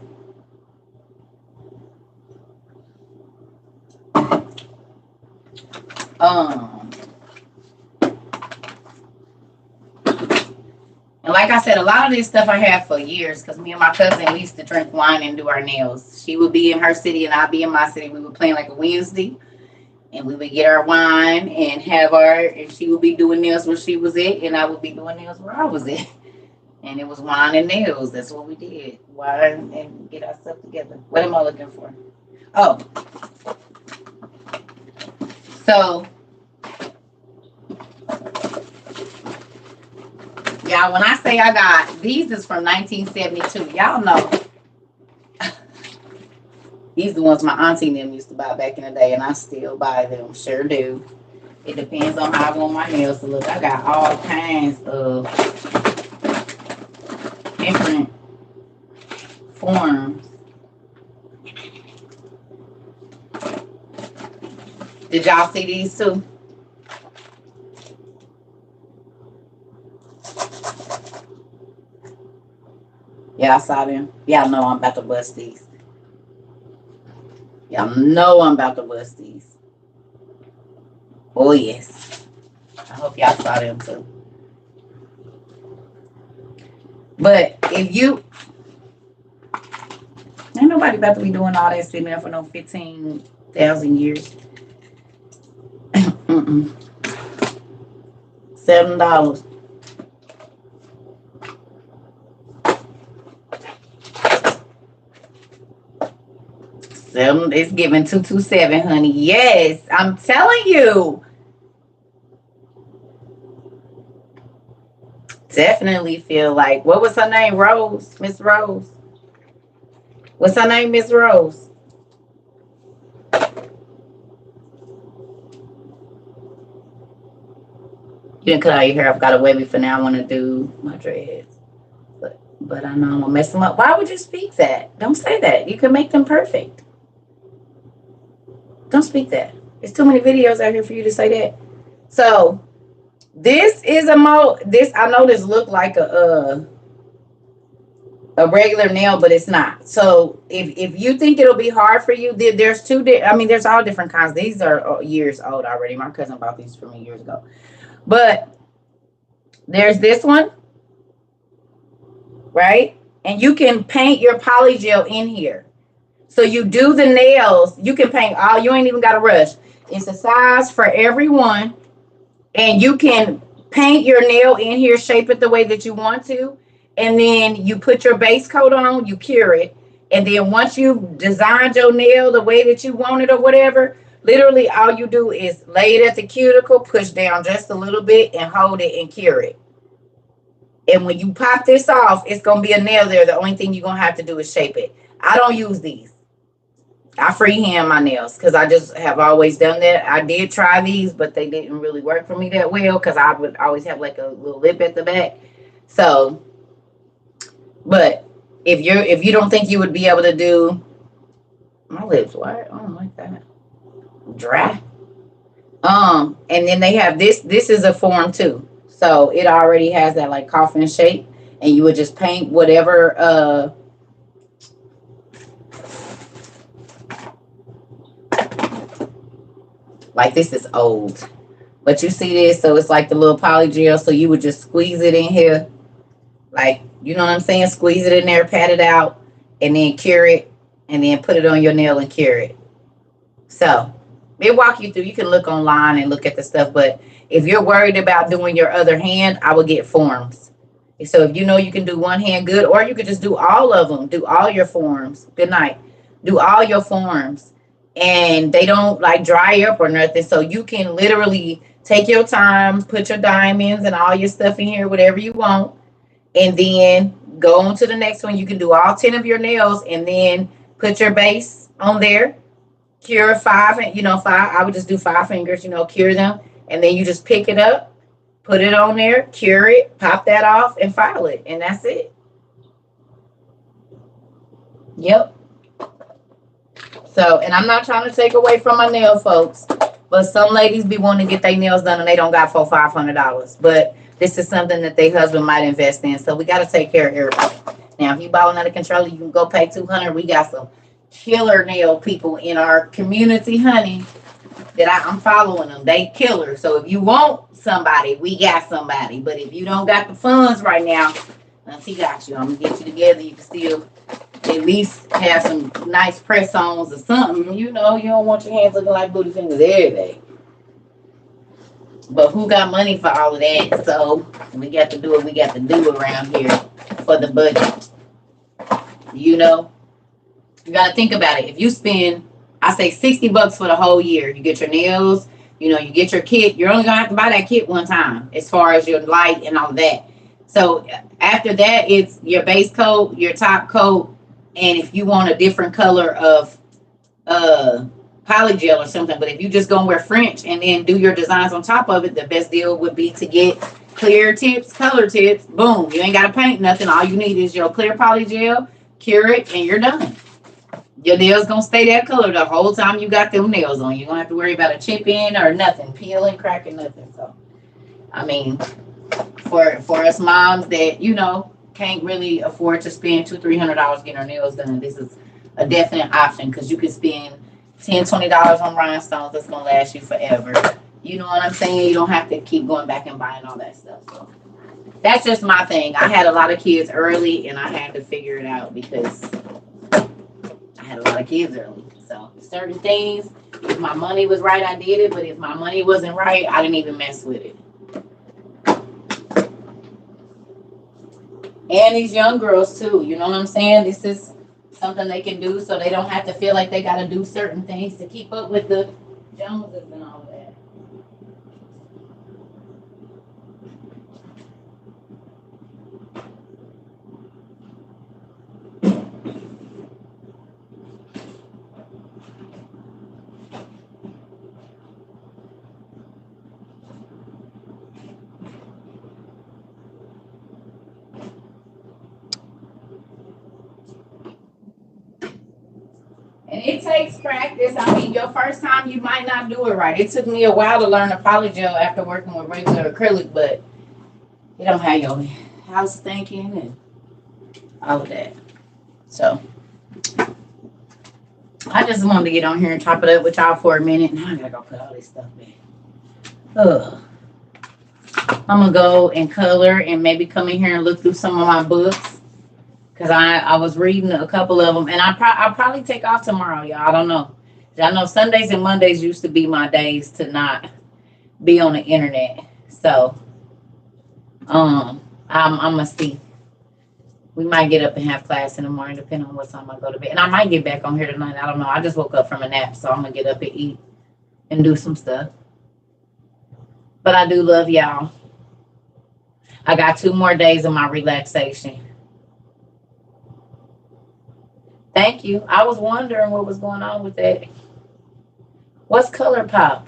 And like I said, a lot of this stuff I have for years because me and my cousin, we used to drink wine and do our nails. She would be in her city and I'd be in my city. We would plan like a Wednesday and we would get our wine and have and she would be doing nails where she was at and I would be doing nails where I was at. And it was wine and nails. That's what we did. Wine and get our stuff together. What am I looking for? Oh. So, y'all, when I say I got, these is from 1972. Y'all know. These are the ones my auntie and them used to buy back in the day, and I still buy them. Sure do. It depends on how I want my nails to look. I got all kinds of different forms. Did y'all see these too? Yeah, I saw them. Y'all know I'm about to bust these. Y'all know I'm about to bust these. Oh, yes. I hope y'all saw them too. But if you... Ain't nobody about to be doing all that sitting there for no 15,000 years. $7. It's giving 227, honey. Yes, I'm telling you. Definitely feel like, what was her name? Rose, Miss Rose. What's her name, Miss Rose? You didn't cut out your hair. I've got a wavy for now. I want to do my dreads. But I know I'm going to mess them up. Why would you speak that? Don't say that. You can make them perfect. Don't speak that. There's too many videos out here for you to say that. So, this is a I know this look like a regular nail, but it's not. So if you think it'll be hard for you, there's there's all different kinds. These are years old already. My cousin bought these for me years ago. But there's this one, right? And you can paint your polygel in here. So you do the nails. You can paint all. You ain't even got to rush. It's a size for everyone. And you can paint your nail in here, shape it the way that you want to. And then you put your base coat on, you cure it. And then once you've designed your nail the way that you want it or whatever, literally all you do is lay it at the cuticle, push down just a little bit and hold it and cure it. And when you pop this off, it's going to be a nail there. The only thing you're going to have to do is shape it. I don't use these. I freehand my nails because I just have always done that. I did try these, but they didn't really work for me that well because I would always have like a little lip at the back. So, but if you don't think you would be able to do my lips, why? I don't like that. Dry. And then they have this. This is a form too. So it already has that like coffin shape, and you would just paint whatever like this is old, but you see this, so it's like the little polygel. So you would just squeeze it in here, like, you know what I'm saying? Squeeze it in there, pat it out, and then cure it, and then put it on your nail and cure it. So they walk you through. You can look online and look at the stuff, but if you're worried about doing your other hand, I would get forms. So if you know you can do one hand good, or you could just do all of them, do all your forms. Good night. Do all your forms. And they don't like dry up or nothing. So you can literally take your time, put your diamonds and all your stuff in here, whatever you want. And then go on to the next one. You can do all 10 of your nails and then put your base on there. Cure 5, I would just do 5 fingers, cure them. And then you just pick it up, put it on there, cure it, pop that off and file it. And that's it. Yep. So, and I'm not trying to take away from my nail folks, but some ladies be wanting to get their nails done and they don't got $400-$500. But this is something that their husband might invest in. So we got to take care of everybody. Now, if you balling out of control, you can go pay $200. We got some killer nail people in our community, honey, that I'm following them. They killer. So if you want somebody, we got somebody. But if you don't got the funds right now, he got you. I'm going to get you together. You can still at least have some nice press-ons or something. You don't want your hands looking like booty fingers every day. But who got money for all of that? So we got to do what we got to do around here. for the budget. You know, you got to think about it. If you spend, I say $60 for the whole year, you get your nails, you know, you get your kit. You're only gonna have to buy that kit one time, as far as your light and all of that. So after that, it's your base coat, your top coat, and if you want a different color of polygel or something. But if you just gonna wear French and then do your designs on top of it, the best deal would be to get clear tips, color tips. Boom, you ain't gotta paint nothing. All you need is your clear polygel, cure it, and you're done. Your nails gonna stay that color the whole time you got them nails on. You don't have to worry about a chip in or nothing, peeling, cracking, nothing. So, I mean, for us moms that, you know, can't really afford to spend $200-300 getting our nails done, this is a definite option, because you can spend $10-20 on rhinestones that's gonna last you forever. You know what I'm saying? You don't have to keep going back and buying all that stuff. So that's just my thing. I had a lot of kids early, and I had to figure it out because I had a lot of kids early. So certain things, if my money was right, I did it. But if my money wasn't right, I didn't even mess with it. And these young girls too, you know what I'm saying? This is something they can do, so they don't have to feel like they got to do certain things to keep up with the Joneses and all of that. And it takes practice. I mean, your first time, you might not do it right. It took me a while to learn a polygel after working with regular acrylic, but it don't have your house thinking and all of that. So I just wanted to get on here and chop it up with y'all for a minute. Now I gotta go put all this stuff back. Ugh. I'm gonna go and color and maybe come in here and look through some of my books. Because I was reading a couple of them, and I'll probably take off tomorrow, y'all. I don't know. I know Sundays and Mondays used to be my days to not be on the internet. So, I'm gonna see. We might get up and have class in the morning, depending on what time I go to bed. And I might get back on here tonight. I don't know. I just woke up from a nap, so I'm gonna get up and eat and do some stuff. But I do love y'all. I got 2 more days of my relaxation. Thank you. I was wondering what was going on with that. What's ColourPop?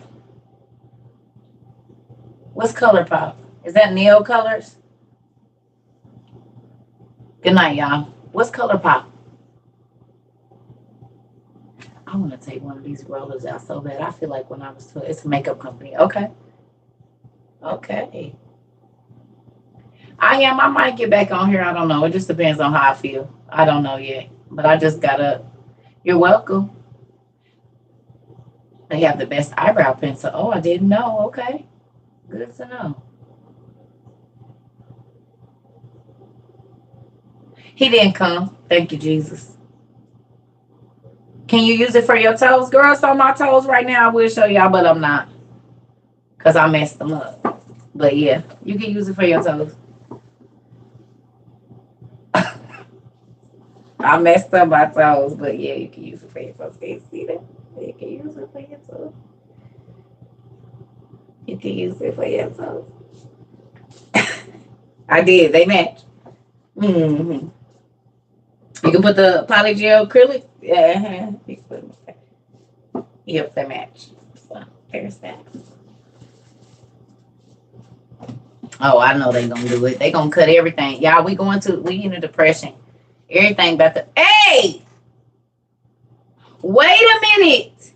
What's ColourPop? Is that Neo Colors? Good night, y'all. What's ColourPop? I want to take one of these rollers out so bad. I feel like when I was 12, it's a makeup company. Okay. Okay. I might get back on here. I don't know. It just depends on how I feel. I don't know yet. But I just got up. You're welcome. They have the best eyebrow pencil. Oh, I didn't know. Okay. Good to know. He didn't come. Thank you, Jesus. Can you use it for your toes? Girl, it's on my toes right now. I will show y'all, but I'm not. Because I messed them up. But yeah, you can use it for your toes. I messed up my toes, but yeah, you can use it for your toes. Can you see that? You can use it for your toes. You can use it for your toes. I did. They match. Mm-hmm. You can put the polygel acrylic. Yeah. Yep, they match. So there's that. Oh, I know they're gonna do it. They're gonna cut everything. Y'all, we in a depression. Everything about the hey! Wait a minute.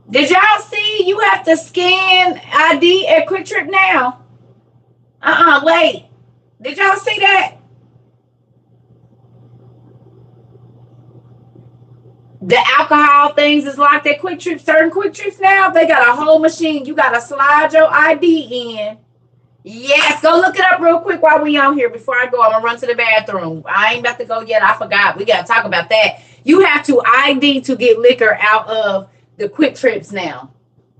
Did y'all see you have to scan ID at Quick Trip now? Wait. Did y'all see that? The alcohol things is locked at Quick Trip. Certain Quick Trips now, they got a whole machine. You got to slide your ID in. Yes, go look it up real quick while we on here. Before I go, I'm going to run to the bathroom. I ain't about to go yet. I forgot. We got to talk about that. You have to ID to get liquor out of the Quick Trips now.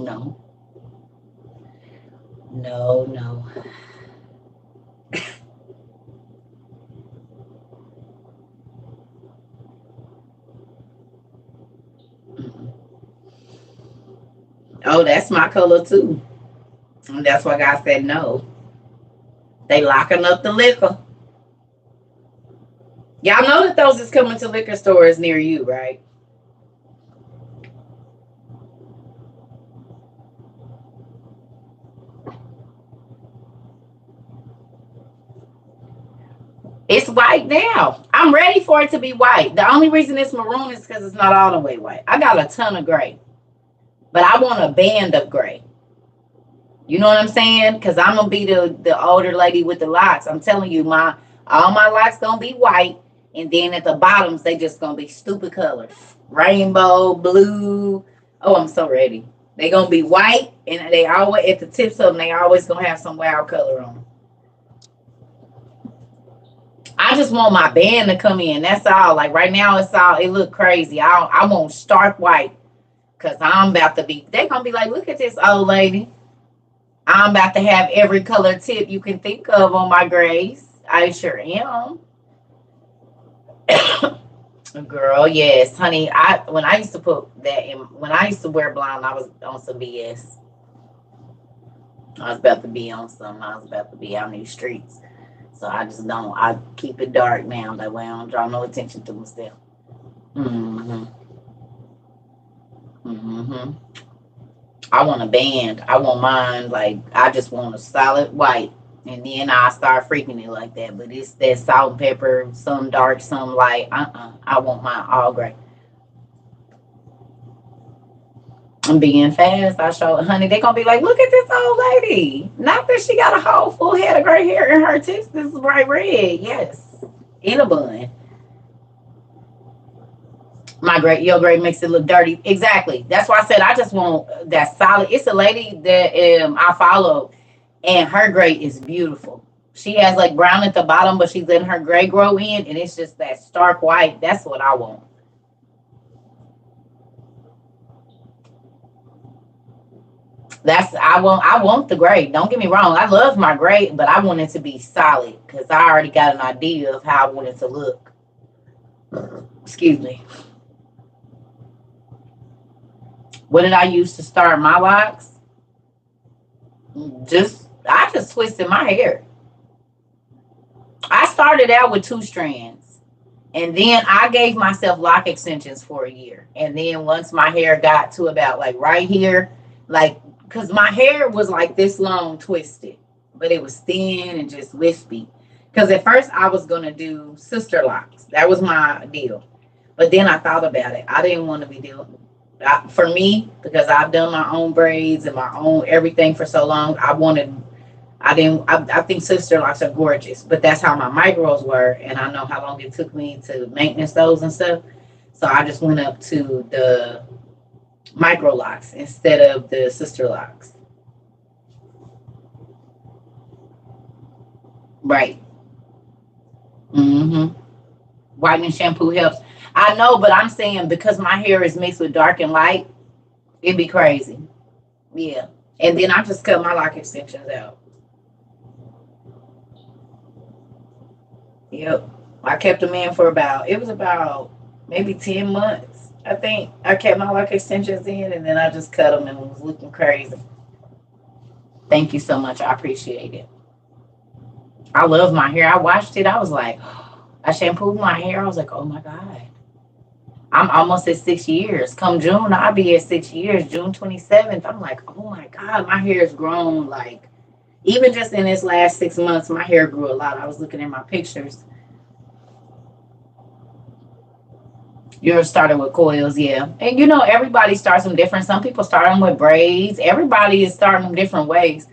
No, no, no. Mm-mm. Oh, that's my color too. And that's why God said no. They locking up the liquor. Y'all know that those is coming to liquor stores near you, right? It's white now. I'm ready for it to be white. The only reason it's maroon is because it's not all the way white. I got a ton of gray, but I want a band of gray. You know what I'm saying? Because I'm gonna be the older lady with the locks. I'm telling you, my all my locks gonna be white, and then at the bottoms they just gonna be stupid colors, rainbow, blue. Oh, I'm so ready. They gonna be white, and they always at the tips of them. They always gonna have some wild color on 'em. I just want my band to come in. That's all. Like right now, it's all. It look crazy. I want stark white because I'm about to be. They gonna be like, look at this old lady. I'm about to have every color tip you can think of on my grays. I sure am. Girl, yes, honey. I when I used to put that in when I used to wear blonde, I was on some BS. I was about to be on some. I was about to be out in these streets. So I just don't. I keep it dark now. That way I don't draw no attention to myself. Mm-hmm. Mm-hmm. I want a band. I want mine like I just want a solid white. And then I start freaking it like that. But it's that salt and pepper, some dark, some light. I want mine all gray. I'm being fast. I show honey, they gonna be like, look at this old lady. Not that she got a whole full head of gray hair in her tips. This is bright red. Yes. In a bun. My great your gray makes it look dirty. Exactly. That's why I said I just want that solid. It's a lady that I follow, and her gray is beautiful. She has like brown at the bottom, but she's letting her gray grow in, and it's just that stark white. That's what I want. That's I want the gray. Don't get me wrong. I love my gray, but I want it to be solid because I already got an idea of how I want it to look. Excuse me. What did I use to start my locks? Just I just twisted my hair. I started out with two strands, and then I gave myself lock extensions for a year. And then once my hair got to about like right here, like because my hair was like this long twisted, but it was thin and just wispy. Because at first I was gonna do sister locks. That was my deal. But then I thought about it. I didn't want to be dealing for me because I've done my own braids and my own everything for so long. I didn't. I think sister locks are gorgeous, but that's how my micros were, and I know how long it took me to maintenance those and stuff. So I just went up to the micro locks instead of the sister locks. Right. Mm-hmm. Whitening shampoo helps. I know, but I'm saying because my hair is mixed with dark and light, it'd be crazy. Yeah. And then I just cut my lock extensions out. Yep. I kept them in for it was about maybe 10 months. I think I kept my lock extensions in and then I just cut them and was looking crazy. Thank you so much. I appreciate it. I love my hair. I watched it. I was like, I shampooed my hair. I was like, oh my God. I'm almost at 6 years. Come June, I'll be at 6 years. June 27th. I'm like, oh my God, my hair has grown. Like, even just in this last 6 months, my hair grew a lot. I was looking at my pictures. You're starting with coils, yeah. And everybody starts them different. Some people start them with braids. Everybody is starting them different ways.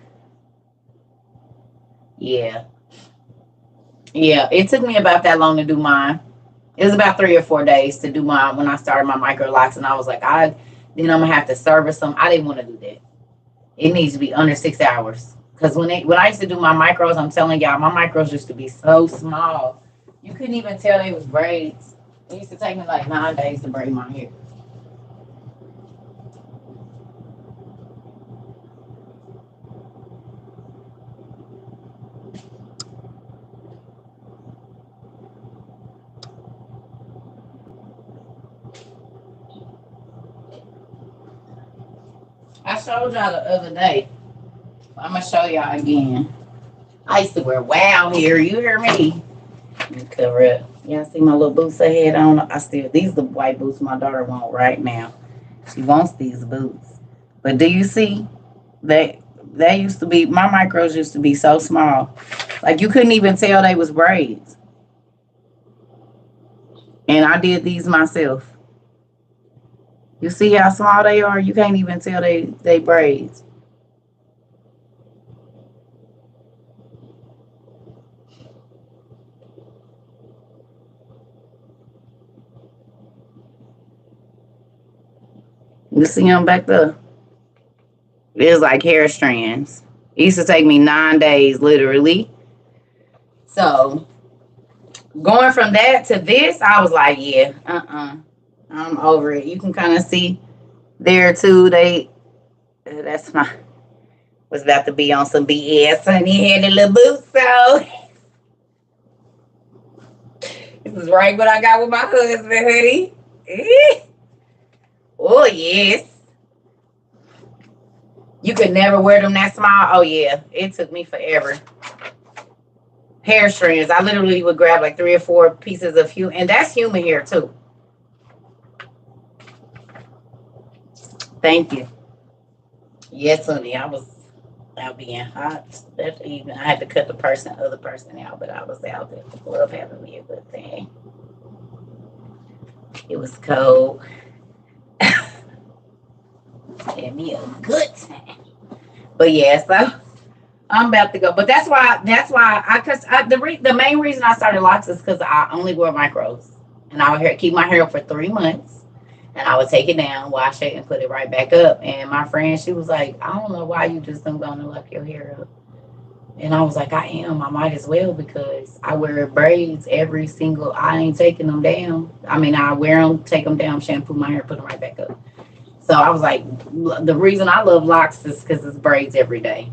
Yeah. Yeah. It took me about that long to do mine. It was about 3 or 4 days to do mine when I started my micro locks, and I was like, then I'm gonna have to service them. I didn't want to do that. It needs to be under 6 hours. Because when I used to do my micros, I'm telling y'all, my micros used to be so small. You couldn't even tell they was braids. It used to take me like 9 days to braid my hair. showed y'all the other day. I'm gonna show y'all again. I used to wear wow here. You hear me? Let me cover it. Y'all see my little boots I had on? I still, these are the white boots my daughter wants right now. She wants these boots. But do you see? They used to be, my micros used to be so small. Like you couldn't even tell they was braids. And I did these myself. You see how small they are? You can't even tell they braids. You see them back there? It's like hair strands. It used to take me 9 days, literally. So going from that to this, I was like, yeah, I'm over it. You can kind of see there too. That's my was about to be on some BS, honey. Had a little boots, so this is right what I got with my husband, honey. Oh yes. You could never wear them that small. Oh yeah, it took me forever. Hair strands. I literally would grab like 3 or 4 pieces of human, and that's human hair too. Thank you. Yes, honey. I was out being hot. That even I had to cut the other person out, but I was out there. The glove having me a good thing. It was cold. Had me a good time. But yeah, so I'm about to go. But that's why the main reason I started locks is because I only wear micros. And I would keep my hair up for 3 months. And I would take it down, wash it, and put it right back up. And my friend, she was like, I don't know why you just don't go and lock your hair up. And I was like, I might as well, because I wear braids I ain't taking them down. I mean, I wear them, take them down, shampoo my hair, put them right back up. So I was like, the reason I love locks is because it's braids every day.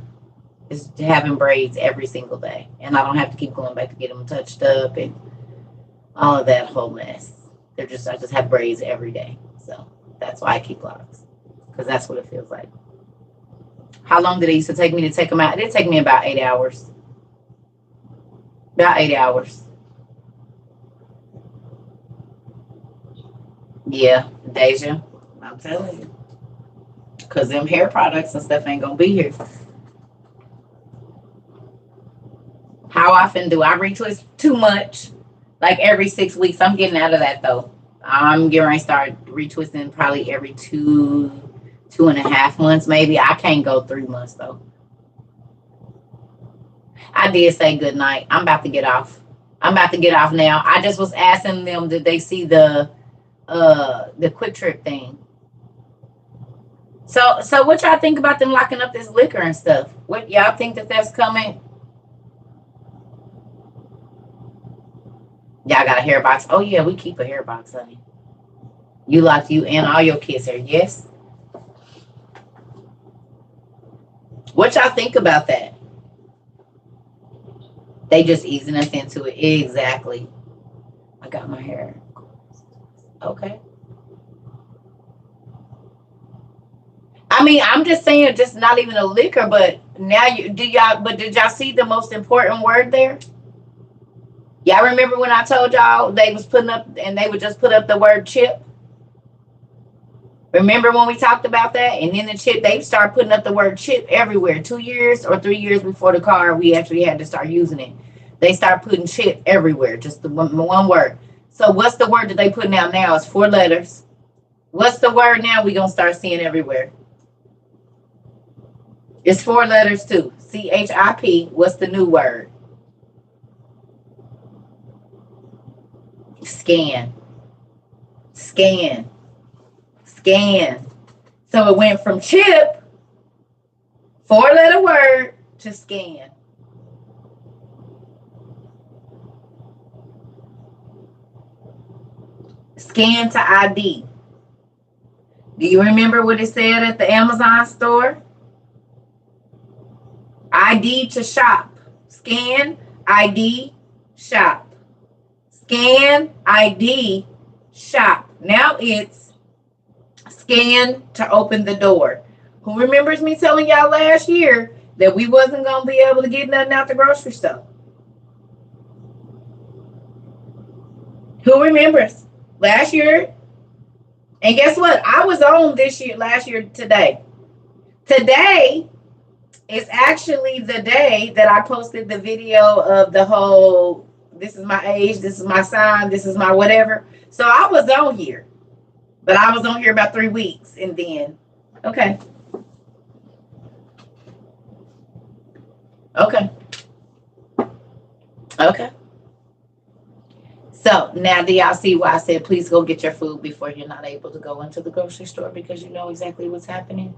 It's having braids every single day. And I don't have to keep going back to get them touched up and all of that whole mess. I just have braids every day. So that's why I keep locks, because that's what it feels like. How long did it used to take me to take them out? It did take me about 8 hours. About 8 hours. Yeah, Deja. I'm telling you. Because them hair products and stuff ain't going to be here. How often do I retwist? Too much. Like every 6 weeks. I'm getting out of that, though. I'm getting ready to start retwisting probably every 2.5 months, maybe. I can't go 3 months, though. I did say good night. I'm about to get off. I'm about to get off now. I just was asking them, did they see the Quick Trip thing? So what y'all think about them locking up this liquor and stuff? What y'all think that's coming? Y'all got a hair box? Oh yeah, we keep a hair box, honey. You lock you and all your kids' hair, yes? What y'all think about that? They just easing us into it. Exactly. I got my hair. Okay. I mean, I'm just saying, just not even a liquor, but now did y'all see the most important word there? Y'all remember when I told y'all they was putting up, and they would just put up the word chip? Remember when we talked about that? And then the chip, they start putting up the word chip everywhere. 2 years or 3 years before the car, we actually had to start using it. They start putting chip everywhere, just the one word. So what's the word that they putting out now? It's 4 letters. What's the word now we gonna start seeing everywhere? It's 4 letters too. CHIP. What's the new word? Scan. Scan. Scan. So it went from chip, 4-letter word, to scan. Scan to ID. Do you remember what it said at the Amazon store? ID to shop. Scan, ID, shop. Scan, ID, shop. Now it's scan to open the door. Who remembers me telling y'all last year that we wasn't going to be able to get nothing out the grocery store? Who remembers? Last year. And guess what? I was on last year today. Today is actually the day that I posted the video of the whole, this is my age, this is my sign, this is my whatever. So I was on here. But I was on here about 3 weeks and then, okay. Okay. Okay. So now do y'all see why I said please go get your food before you're not able to go into the grocery store because you know exactly what's happening?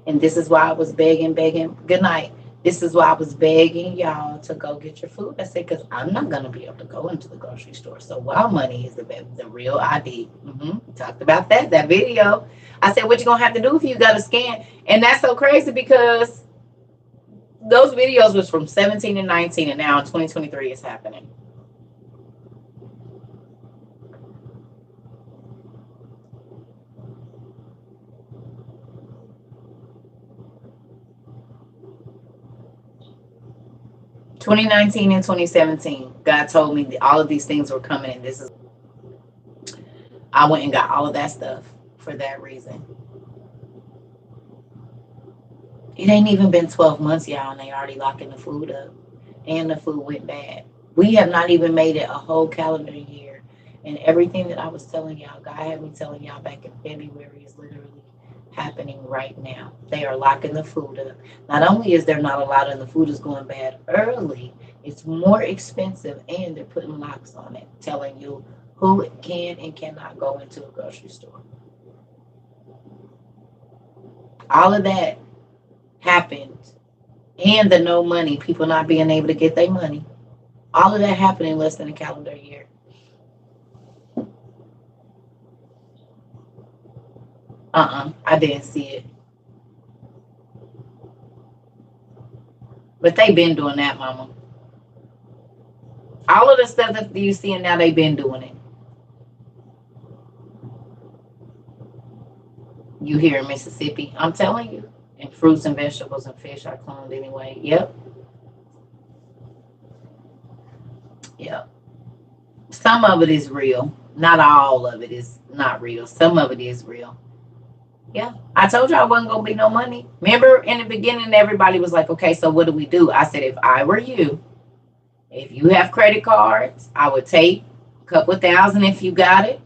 And this is why I was begging. Good night. This is why I was begging y'all to go get your food. I said, because I'm not going to be able to go into the grocery store. So Wild Money is the real ID. We talked about that video. I said, what you going to have to do if you got to scan? And that's so crazy because those videos was from 17 and 19, and now in 2023 it's happening. (2019 and 2017), God told me that all of these things were coming, and this is. I went and got all of that stuff for that reason. It ain't even been 12 months, y'all, and they already locking the food up, and the food went bad. We have not even made it a whole calendar year, and everything that I was telling y'all, God had me telling y'all back in February is literally happening right now. They are locking the food up. Not only is there not a lot and the food is going bad early, it's more expensive and they're putting locks on it, telling you who can and cannot go into a grocery store. All of that happened, and the no money, people not being able to get their money. All of that happened in less than a calendar year. I didn't see it. But they've been doing that, mama. All of the stuff that you see now, they've been doing it. You here in Mississippi, I'm telling you. And fruits and vegetables and fish are cloned anyway. Yep. Some of it is real. Not all of it is not real. Some of it is real. Yeah, I told you I wasn't going to be no money. Remember in the beginning, everybody was like, okay, so what do we do? I said, if I were you, if you have credit cards, I would take a couple of thousand if you got it.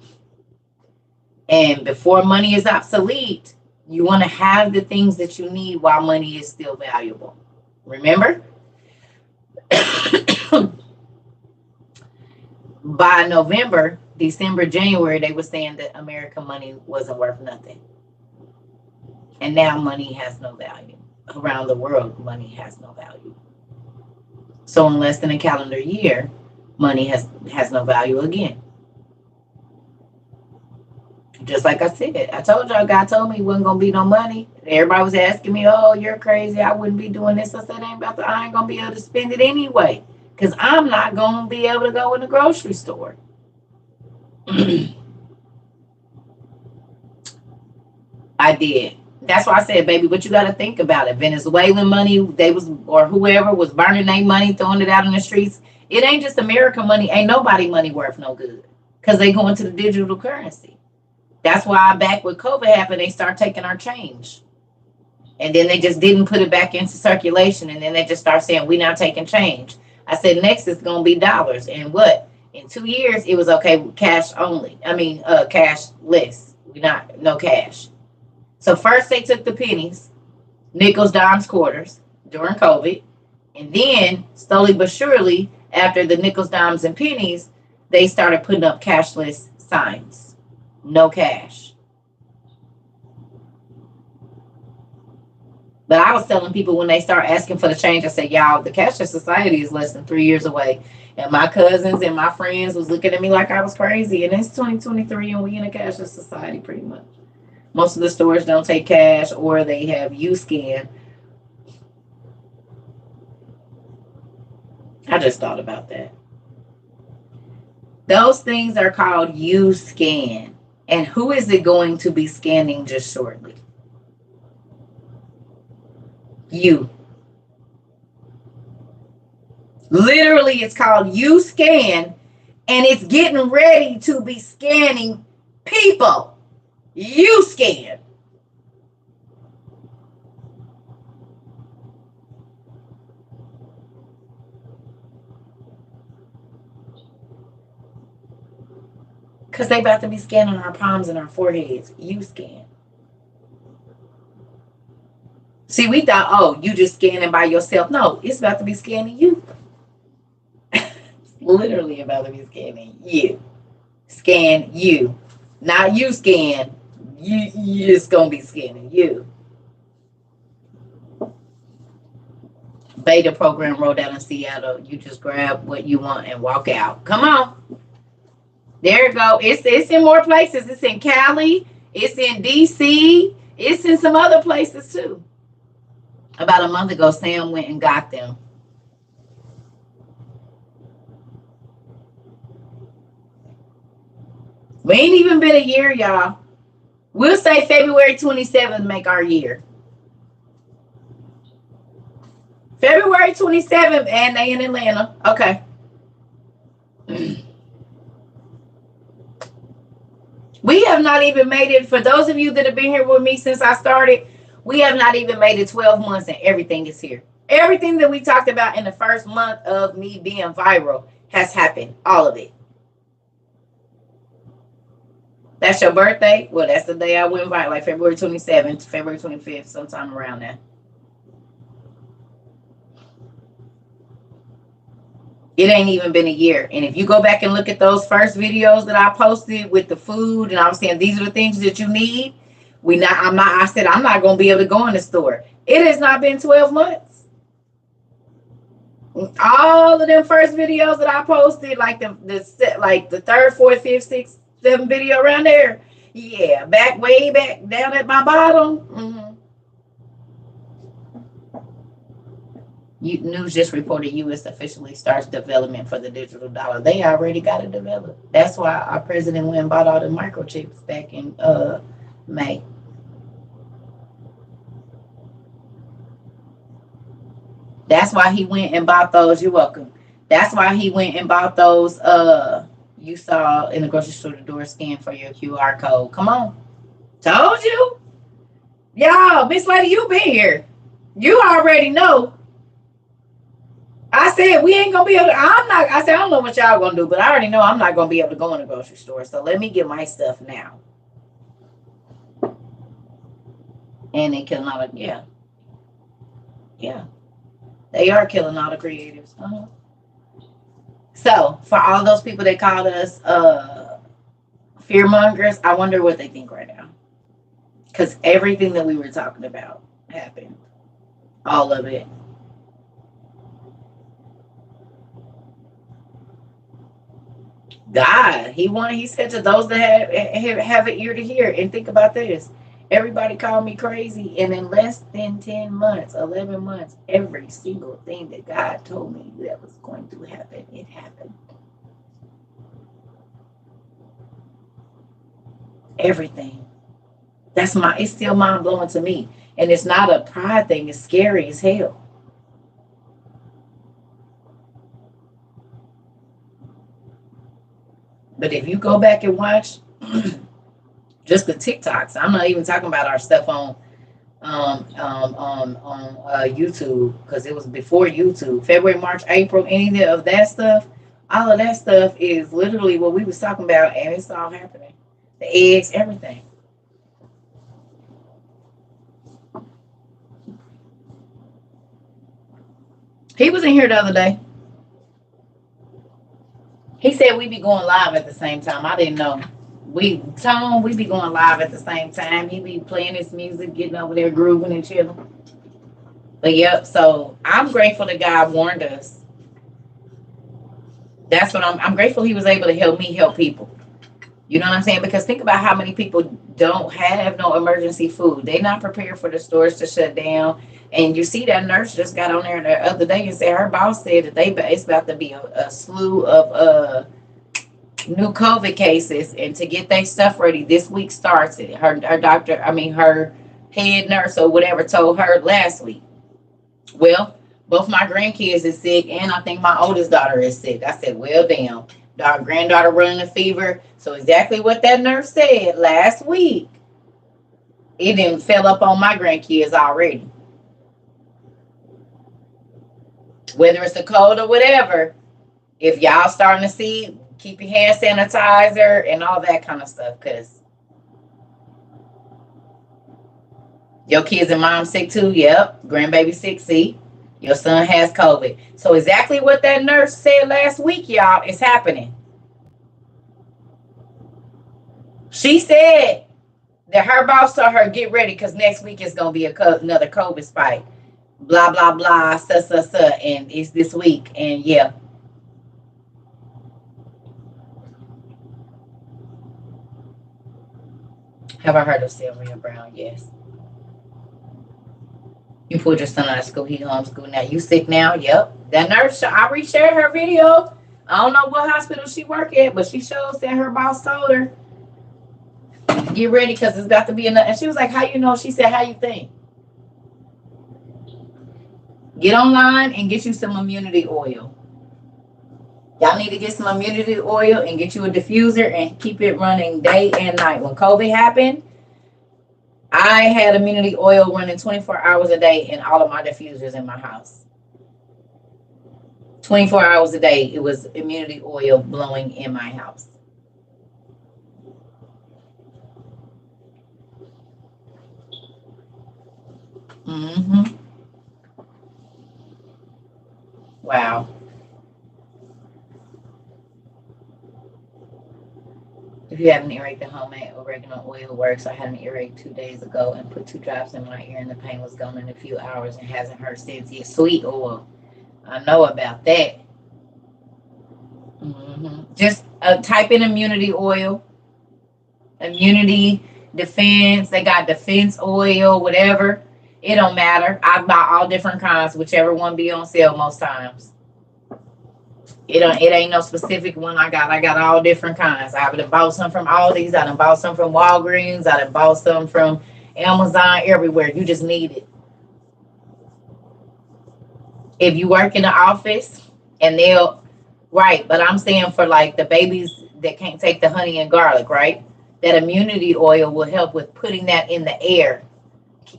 And before money is obsolete, you want to have the things that you need while money is still valuable. Remember? By November, December, January, they were saying that American money wasn't worth nothing. And now money has no value. Around the world, money has no value. So in less than a calendar year, money has no value again. Just like I said, I told y'all, God told me it wasn't going to be no money. Everybody was asking me, oh, you're crazy. I wouldn't be doing this. I said, I ain't going to be able to spend it anyway. Because I'm not going to be able to go in the grocery store. I did. That's why I said, baby, but you got to think about it. Venezuelan money, or whoever was burning their money, throwing it out in the streets. It ain't just American money. Ain't nobody money worth no good. Because they go into the digital currency. That's why back when COVID happened, they start taking our change. And then they just didn't put it back into circulation. And then they just start saying, we're not taking change. I said, next it's going to be dollars. And what? In 2 years, it was okay, cash only. Cash less. No cash. So first they took the pennies, nickels, dimes, quarters during COVID. And then slowly but surely, after the nickels, dimes, and pennies, they started putting up cashless signs. No cash. But I was telling people when they start asking for the change, I said, y'all, the cashless society is less than 3 years away. And my cousins and my friends was looking at me like I was crazy. And it's 2023 and we in a cashless society pretty much. Most of the stores don't take cash or they have U-Scan. I just thought about that. Those things are called U-Scan. And who is it going to be scanning just shortly? You. Literally, it's called U-Scan, and it's getting ready to be scanning people. U-Scan. Because they about to be scanning our palms and our foreheads. U-Scan. See, we thought, oh, you just scanning by yourself. No, it's about to be scanning you. Literally about to be scanning you. Scan you. Not you scan. You just gonna be scanning you. Beta program rolled out in Seattle. You just grab what you want and walk out. Come on. There you go. It's in more places. It's in Cali. It's in DC. It's in some other places too. About a month ago, Sam went and got them. We ain't even been a year, y'all. We'll say February 27th make our year. February 27th, and they in Atlanta. Okay. We have not even made it, for those of you that have been here with me since I started, we have not even made it 12 months and everything is here. Everything that we talked about in the first month of me being viral has happened. All of it. That's your birthday? Well, that's the day I went viral, like February 27th, February 25th, sometime around there. It ain't even been a year. And if you go back and look at those first videos that I posted with the food, and I was saying these are the things that you need, I said I'm not gonna be able to go in the store. It has not been 12 months. All of them first videos that I posted, like the third, fourth, fifth, sixth, seventh video around there. Yeah, way back down at my bottom. Mm-hmm. News just reported U.S. officially starts development for the digital dollar. They already got it developed. That's why our president went and bought all the microchips back in May. That's why he went and bought those. You're welcome. That's why he went and bought those. You saw in the grocery store, the door scan for your QR code. Come on. Told you. Y'all, Miss Lady, you been here. You already know. I said we ain't gonna be able to, I said I don't know what y'all gonna do, but I already know I'm not gonna be able to go in the grocery store. So let me get my stuff now. And they killing all the, yeah. They are killing all the creatives. So for all those people that called us fear mongers, I wonder what they think right now. Because everything that we were talking about happened. All of it. God, he said to those that have an ear to hear, and think about this. Everybody called me crazy, and in less than 10 months, 11 months, every single thing that God told me that was going to happen, it happened. Everything. It's still mind blowing to me. And it's not a pride thing, it's scary as hell. But if you go back and watch just the TikToks, I'm not even talking about our stuff on YouTube, because it was before YouTube. February, March, April, any of that stuff, all of that stuff is literally what we was talking about, and it's all happening. The eggs, everything. He was in here the other day. He said we be going live at the same time. I didn't know. We be going live at the same time. He be playing his music, getting over there grooving and chilling. But yep, so I'm grateful that God warned us. That's what I'm grateful he was able to help me help people. You know what I'm saying? Because think about how many people don't have no emergency food. They're not prepared for the stores to shut down. And you see that nurse just got on there the other day and said her boss said that it's about to be a slew of new COVID cases, and to get their stuff ready, this week starts. Her doctor, her head nurse or whatever told her last week. Well, both my grandkids is sick, and I think my oldest daughter is sick. I said, well, damn. Our granddaughter running a fever. So exactly what that nurse said last week, it didn't fell up on my grandkids already. Whether it's a cold or whatever, if y'all starting to see, keep your hand sanitizer and all that kind of stuff, because your kids and mom sick too. Yep. Grandbaby sick. See, your son has COVID. So exactly what that nurse said last week, y'all, is happening. She said that her boss told her, get ready because next week is going to be another COVID spike. Blah, blah, blah, and it's this week. And yeah. Have I heard of Sylvia Brown? Yes. You pulled your son out of school. He homeschooled. Now you sick now? Yep. That nurse, I reshared her video. I don't know what hospital she work at, but she shows that her boss told her, get ready because it's got to be enough. And she was like, how you know? She said, how you think? Get online and get you some immunity oil. Y'all need to get some immunity oil and get you a diffuser and keep it running day and night. When COVID happened, I had immunity oil running 24 hours a day in all of my diffusers in my house. 24 hours a day, it was immunity oil blowing in my house. Mm-hmm. Wow. If you have an earache, the homemade oregano oil works. I had an earache 2 days ago and put 2 drops in my ear and the pain was gone in a few hours and hasn't hurt since. Yeah, sweet oil. I know about that. Mm-hmm. Just type in immunity oil. Immunity, defense. They got defense oil, whatever. It don't matter. I buy all different kinds, whichever one be on sale most times. It ain't no specific one I got. I got all different kinds. I done bought some from Aldi's. I done bought some from Walgreens. I done bought some from Amazon, everywhere. You just need it. If you work in the office and right, but I'm saying for like the babies that can't take the honey and garlic, right? That immunity oil will help with putting that in the air.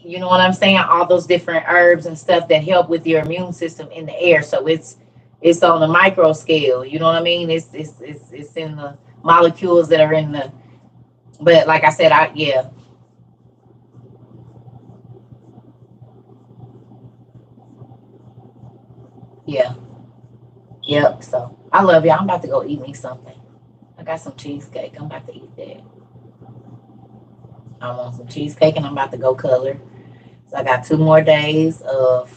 You know what I'm saying? All those different herbs and stuff that help with your immune system in the air. So it's on a micro scale. You know what I mean? It's in the molecules that are in the. But like I said, yeah. Yeah. Yep. So I love you. I'm about to go eat me something. I got some cheesecake. I'm about to eat that. I want some cheesecake and I'm about to go color. So I got 2 more days of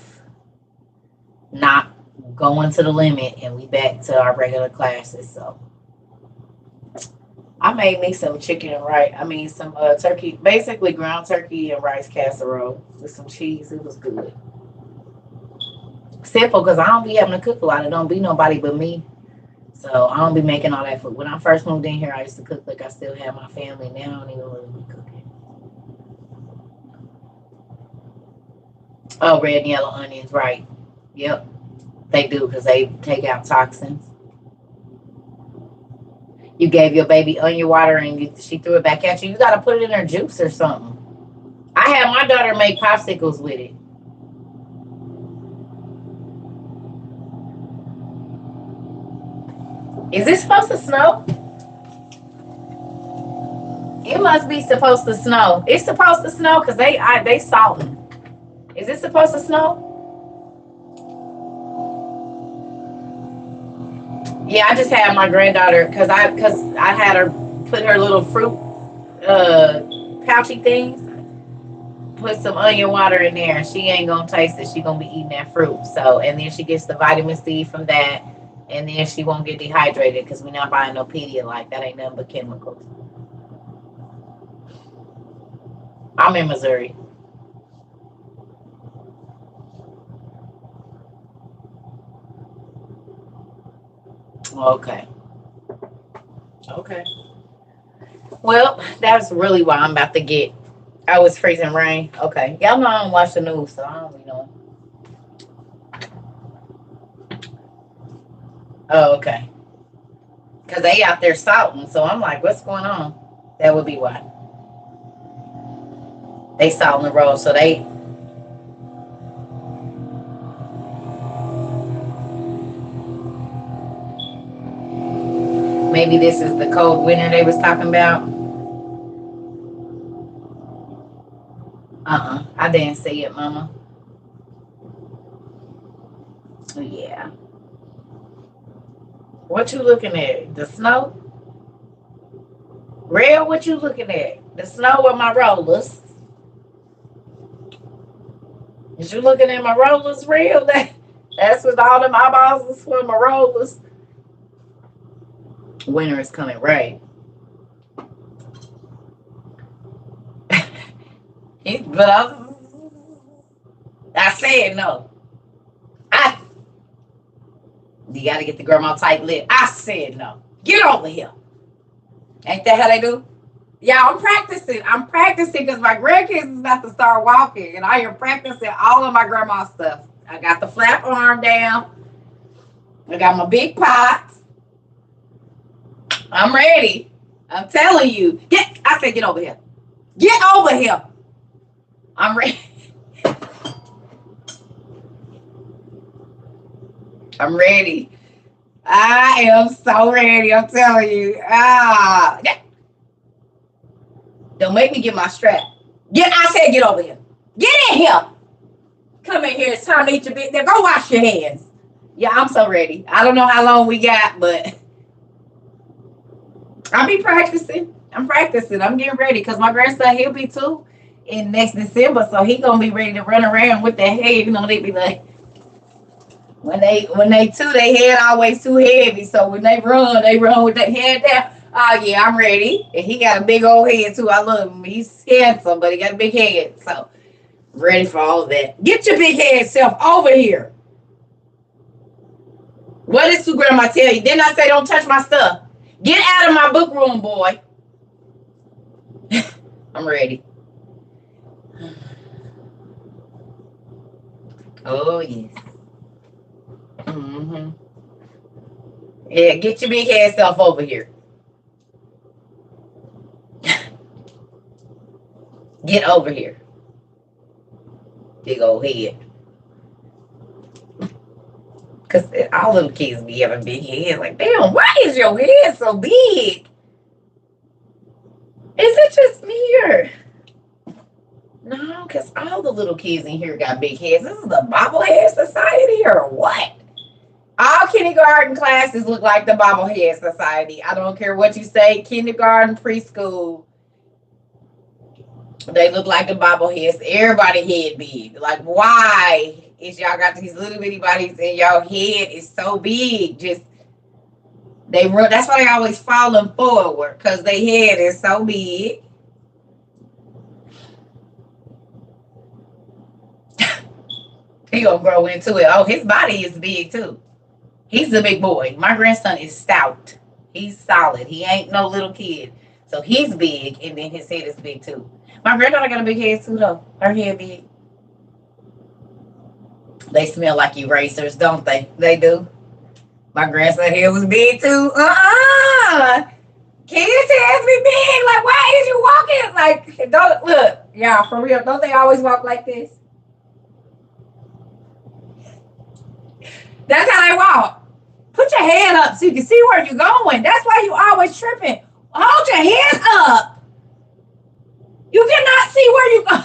not going to the limit and we back to our regular classes. So I made me some chicken and rice. I mean some turkey, basically ground turkey and rice casserole with some cheese. It was good. Simple because I don't be having to cook a lot. It don't be nobody but me. So I don't be making all that food. When I first moved in here, I used to cook like I still have my family. Now I don't even really be cooking. Oh, red and yellow onions, right. Yep. They do because they take out toxins. You gave your baby onion water and she threw it back at you. You got to put it in her juice or something. I had my daughter make popsicles with it. Is this supposed to snow? It must be supposed to snow. It's supposed to snow because they salting. Is it supposed to snow? Yeah, I just had my granddaughter because I had her put her little fruit pouchy things. Put some onion water in there, and she ain't gonna taste it. She gonna be eating that fruit. So, and then she gets the vitamin C from that, and then she won't get dehydrated because we're not buying no Pedialyte. That ain't nothing but chemicals. I'm in Missouri. Okay. Okay. Well, that's really why I'm about to get. I was freezing rain. Okay. Y'all know I don't watch the news, so I don't really know. Oh, okay. Because they out there salting. So I'm like, what's going on? That would be why. They salting the road. So maybe this is the cold winter they was talking about. I didn't see it, Mama. Yeah. What you looking at? The snow? Real, what you looking at? The snow or my rollers? Is you looking at my rollers, real? That's what all them eyeballs is for, my rollers. Winter is coming, right? But I said no. I You got to get the grandma tight lip. I said no. Get over here. Ain't that how they do? Yeah, I'm practicing. I'm practicing because my grandkids is about to start walking, and I am practicing all of my grandma stuff. I got the flap arm down. I got my big pots. I'm ready. I'm telling you. I said get over here. Get over here. I'm ready. I'm ready. I am so ready. I'm telling you. Don't make me get my strap. I said get over here. Get in here. Come in here. It's time to eat your bit. Now go wash your hands. Yeah, I'm so ready. I don't know how long we got, but I'll be practicing. I'm practicing. I'm getting ready because my grandson, he'll be 2 in next December. So he gonna be ready to run around with that head. You know, they be like, when they 2, they head always too heavy. So when they run with that head down. Oh yeah, I'm ready. And he got a big old head too. I love him. He's handsome, but he got a big head. So ready for all of that. Get your big head self over here. What did Sue Grandma tell you? Didn't I say don't touch my stuff? Get out of my book room, boy. I'm ready. Oh yes. Mm-hmm. Yeah, get your big head self over here. Get over here. Big old head. Because all little kids be having big heads. Like, damn, why is your head so big? Is it just me or? No, because all the little kids in here got big heads. This is the bobblehead society or what? All kindergarten classes look like the bobblehead society. I don't care what you say. Kindergarten, preschool. They look like the bobbleheads. Everybody head big. Like, why is y'all got these little bitty bodies and y'all head is so big? Just they run. That's why they always falling forward because their head is so big. He gonna grow into it. Oh, his body is big too. He's a big boy. My grandson is stout. He's solid. He ain't no little kid. So he's big, and then his head is big too. My granddaughter got a big head too, though. Her head big. They smell like erasers, don't they? They do. My grandson head was big too. Kids heads be big. Like, why is you walking? Like, don't look, y'all, for real. Don't they always walk like this? That's how they walk. Put your head up so you can see where you're going. That's why you always tripping. Hold your head up. You cannot see where you go.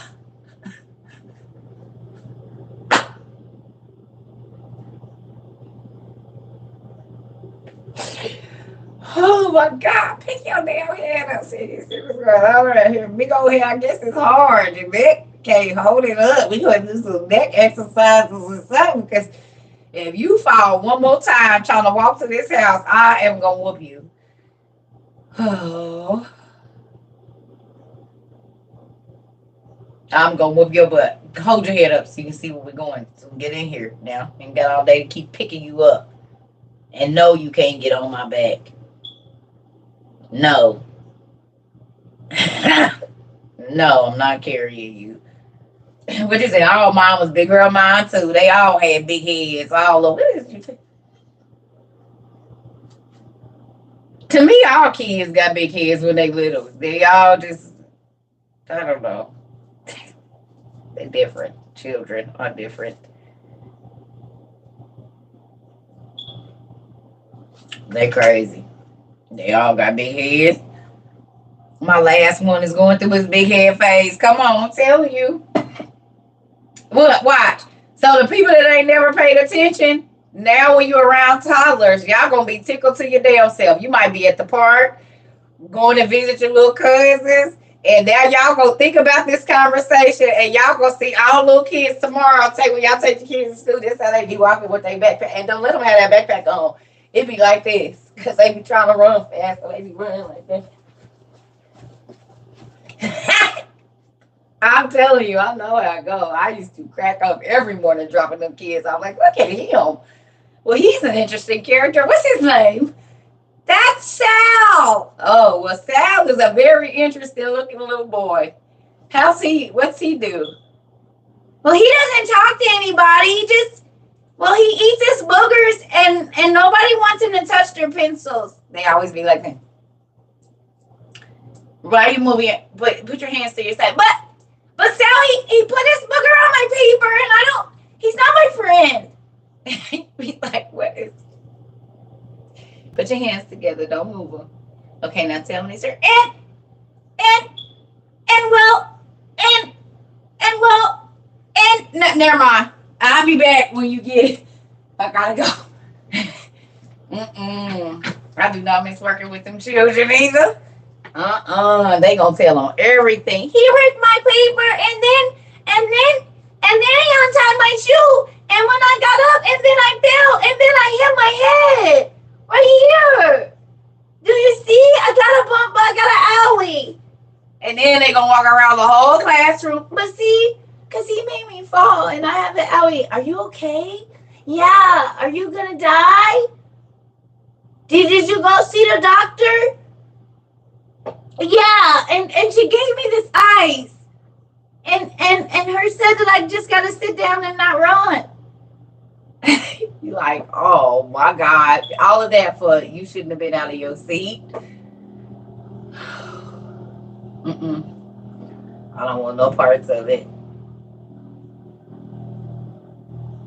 Oh my God, pick your damn head up. See what's going on right here. Big old head, I guess it's hard. Your neck can't hold it up. We gonna do some neck exercises or something because if you fall one more time trying to walk to this house, I am gonna whoop you. Oh. I'm gonna whoop your butt. Hold your head up so you can see where we're going. So get in here now. And got all day to keep picking you up. And no, you can't get on my back. No. No, I'm not carrying you. What you say? All mine was bigger than mine too. They all had big heads. All of what is you? To me, all kids got big heads when they little. They all just, I don't know. They're different. Children are different. They crazy. They all got big heads. My last one is going through his big head phase. Come on, I'm telling you. What? Watch. So the people that ain't never paid attention, now when you're around toddlers, y'all gonna be tickled to your damn self. You might be at the park, going to visit your little cousins, and now y'all gonna think about this conversation, and y'all gonna see all little kids tomorrow. Take when y'all take your kids to school, this how they be walking with their backpack, and don't let them have that backpack on. It be like this, cause they be trying to run fast, so they be running like that. I'm telling you, I know how I go. I used to crack up every morning dropping them kids. I'm like, look at him. Well, he's an interesting character. What's his name? That's Sal. Oh, well, Sal is a very interesting looking little boy. What's he do? Well, he doesn't talk to anybody. He eats his boogers and nobody wants him to touch their pencils. They always be like, why are you moving? Put your hands to your side. But Sal, he put his booger on my paper and he's not my friend. Be like, what is? Put your hands together. Don't move them. Okay, now tell me, sir. Never mind. I'll be back when you get it. I gotta go. I do not miss working with them children either. They gonna tell on everything. He ripped my paper and then he untied my shoe. And when I got up and then I fell and then I hit my head. Right here. Do you see? I got a bump, but I got an owie. And then they gonna walk around the whole classroom. But see, because he made me fall and I have an owie. Are you okay? Yeah. Are you gonna die? Did you go see the doctor? Yeah, and she gave me this ice. And her said that I just gotta sit down and not run. You like, oh my God. All of that for you shouldn't have been out of your seat. I don't want no parts of it.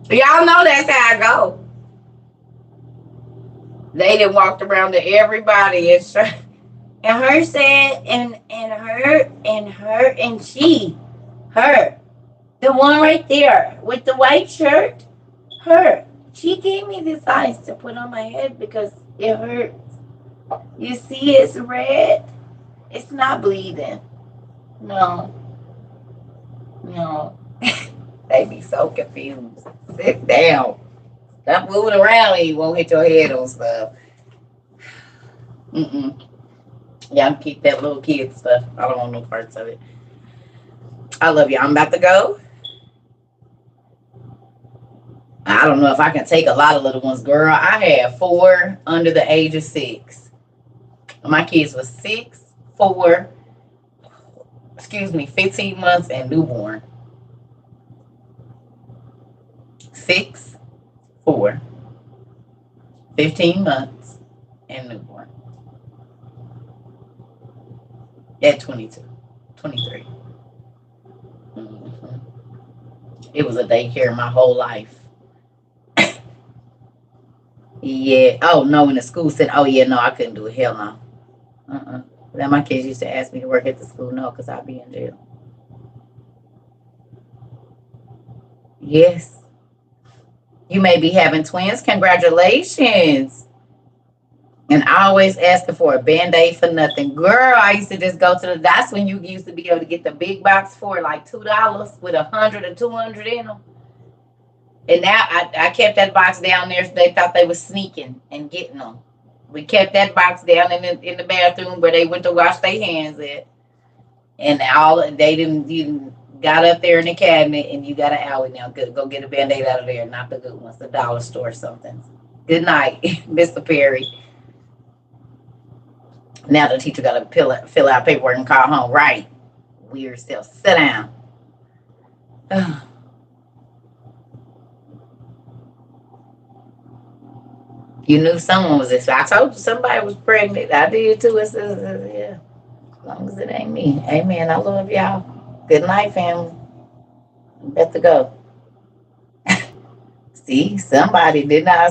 Y'all know that's how I go. They done walked around to everybody and her said her, the one right there with the white shirt, she gave me this ice to put on my head because it hurts. You see, it's red. It's not bleeding. No. They be so confused. Sit down. Stop moving around and you won't hit your head on stuff. Y'all keep that little kid stuff. I don't want no parts of it. I love you. I'm about to go. I don't know if I can take a lot of little ones, girl. I had 4 under the age of 6. My kids were 6, 4, 15 months and newborn. 6, 4, 15 months and newborn. At 22, 23. It was a daycare my whole life. Yeah. Oh, no, when the school said, oh, yeah, no, I couldn't do it. Hell no. Then my kids used to ask me to work at the school. No, because I'd be in jail. Yes. You may be having twins. Congratulations. And always asking for a Band-Aid for nothing. Girl, I used to just go to that's when you used to be able to get the big box for like $2 with 100 or 200 in them. And now I kept that box down there. So they thought they were sneaking and getting them. We kept that box down in the bathroom where they went to wash their hands at. And they didn't got up there in the cabinet and you got an hour now. Good, go get a Band-Aid out of there, not the good ones, the dollar store or something. Good night, Mr. Perry. Now the teacher got to fill out paperwork and call home. Right. Weird self. Sit down. You knew someone was this. I told you somebody was pregnant. I did too. Yeah. As long as it ain't me. Amen. I love y'all. Good night, family. Better go. See, somebody did not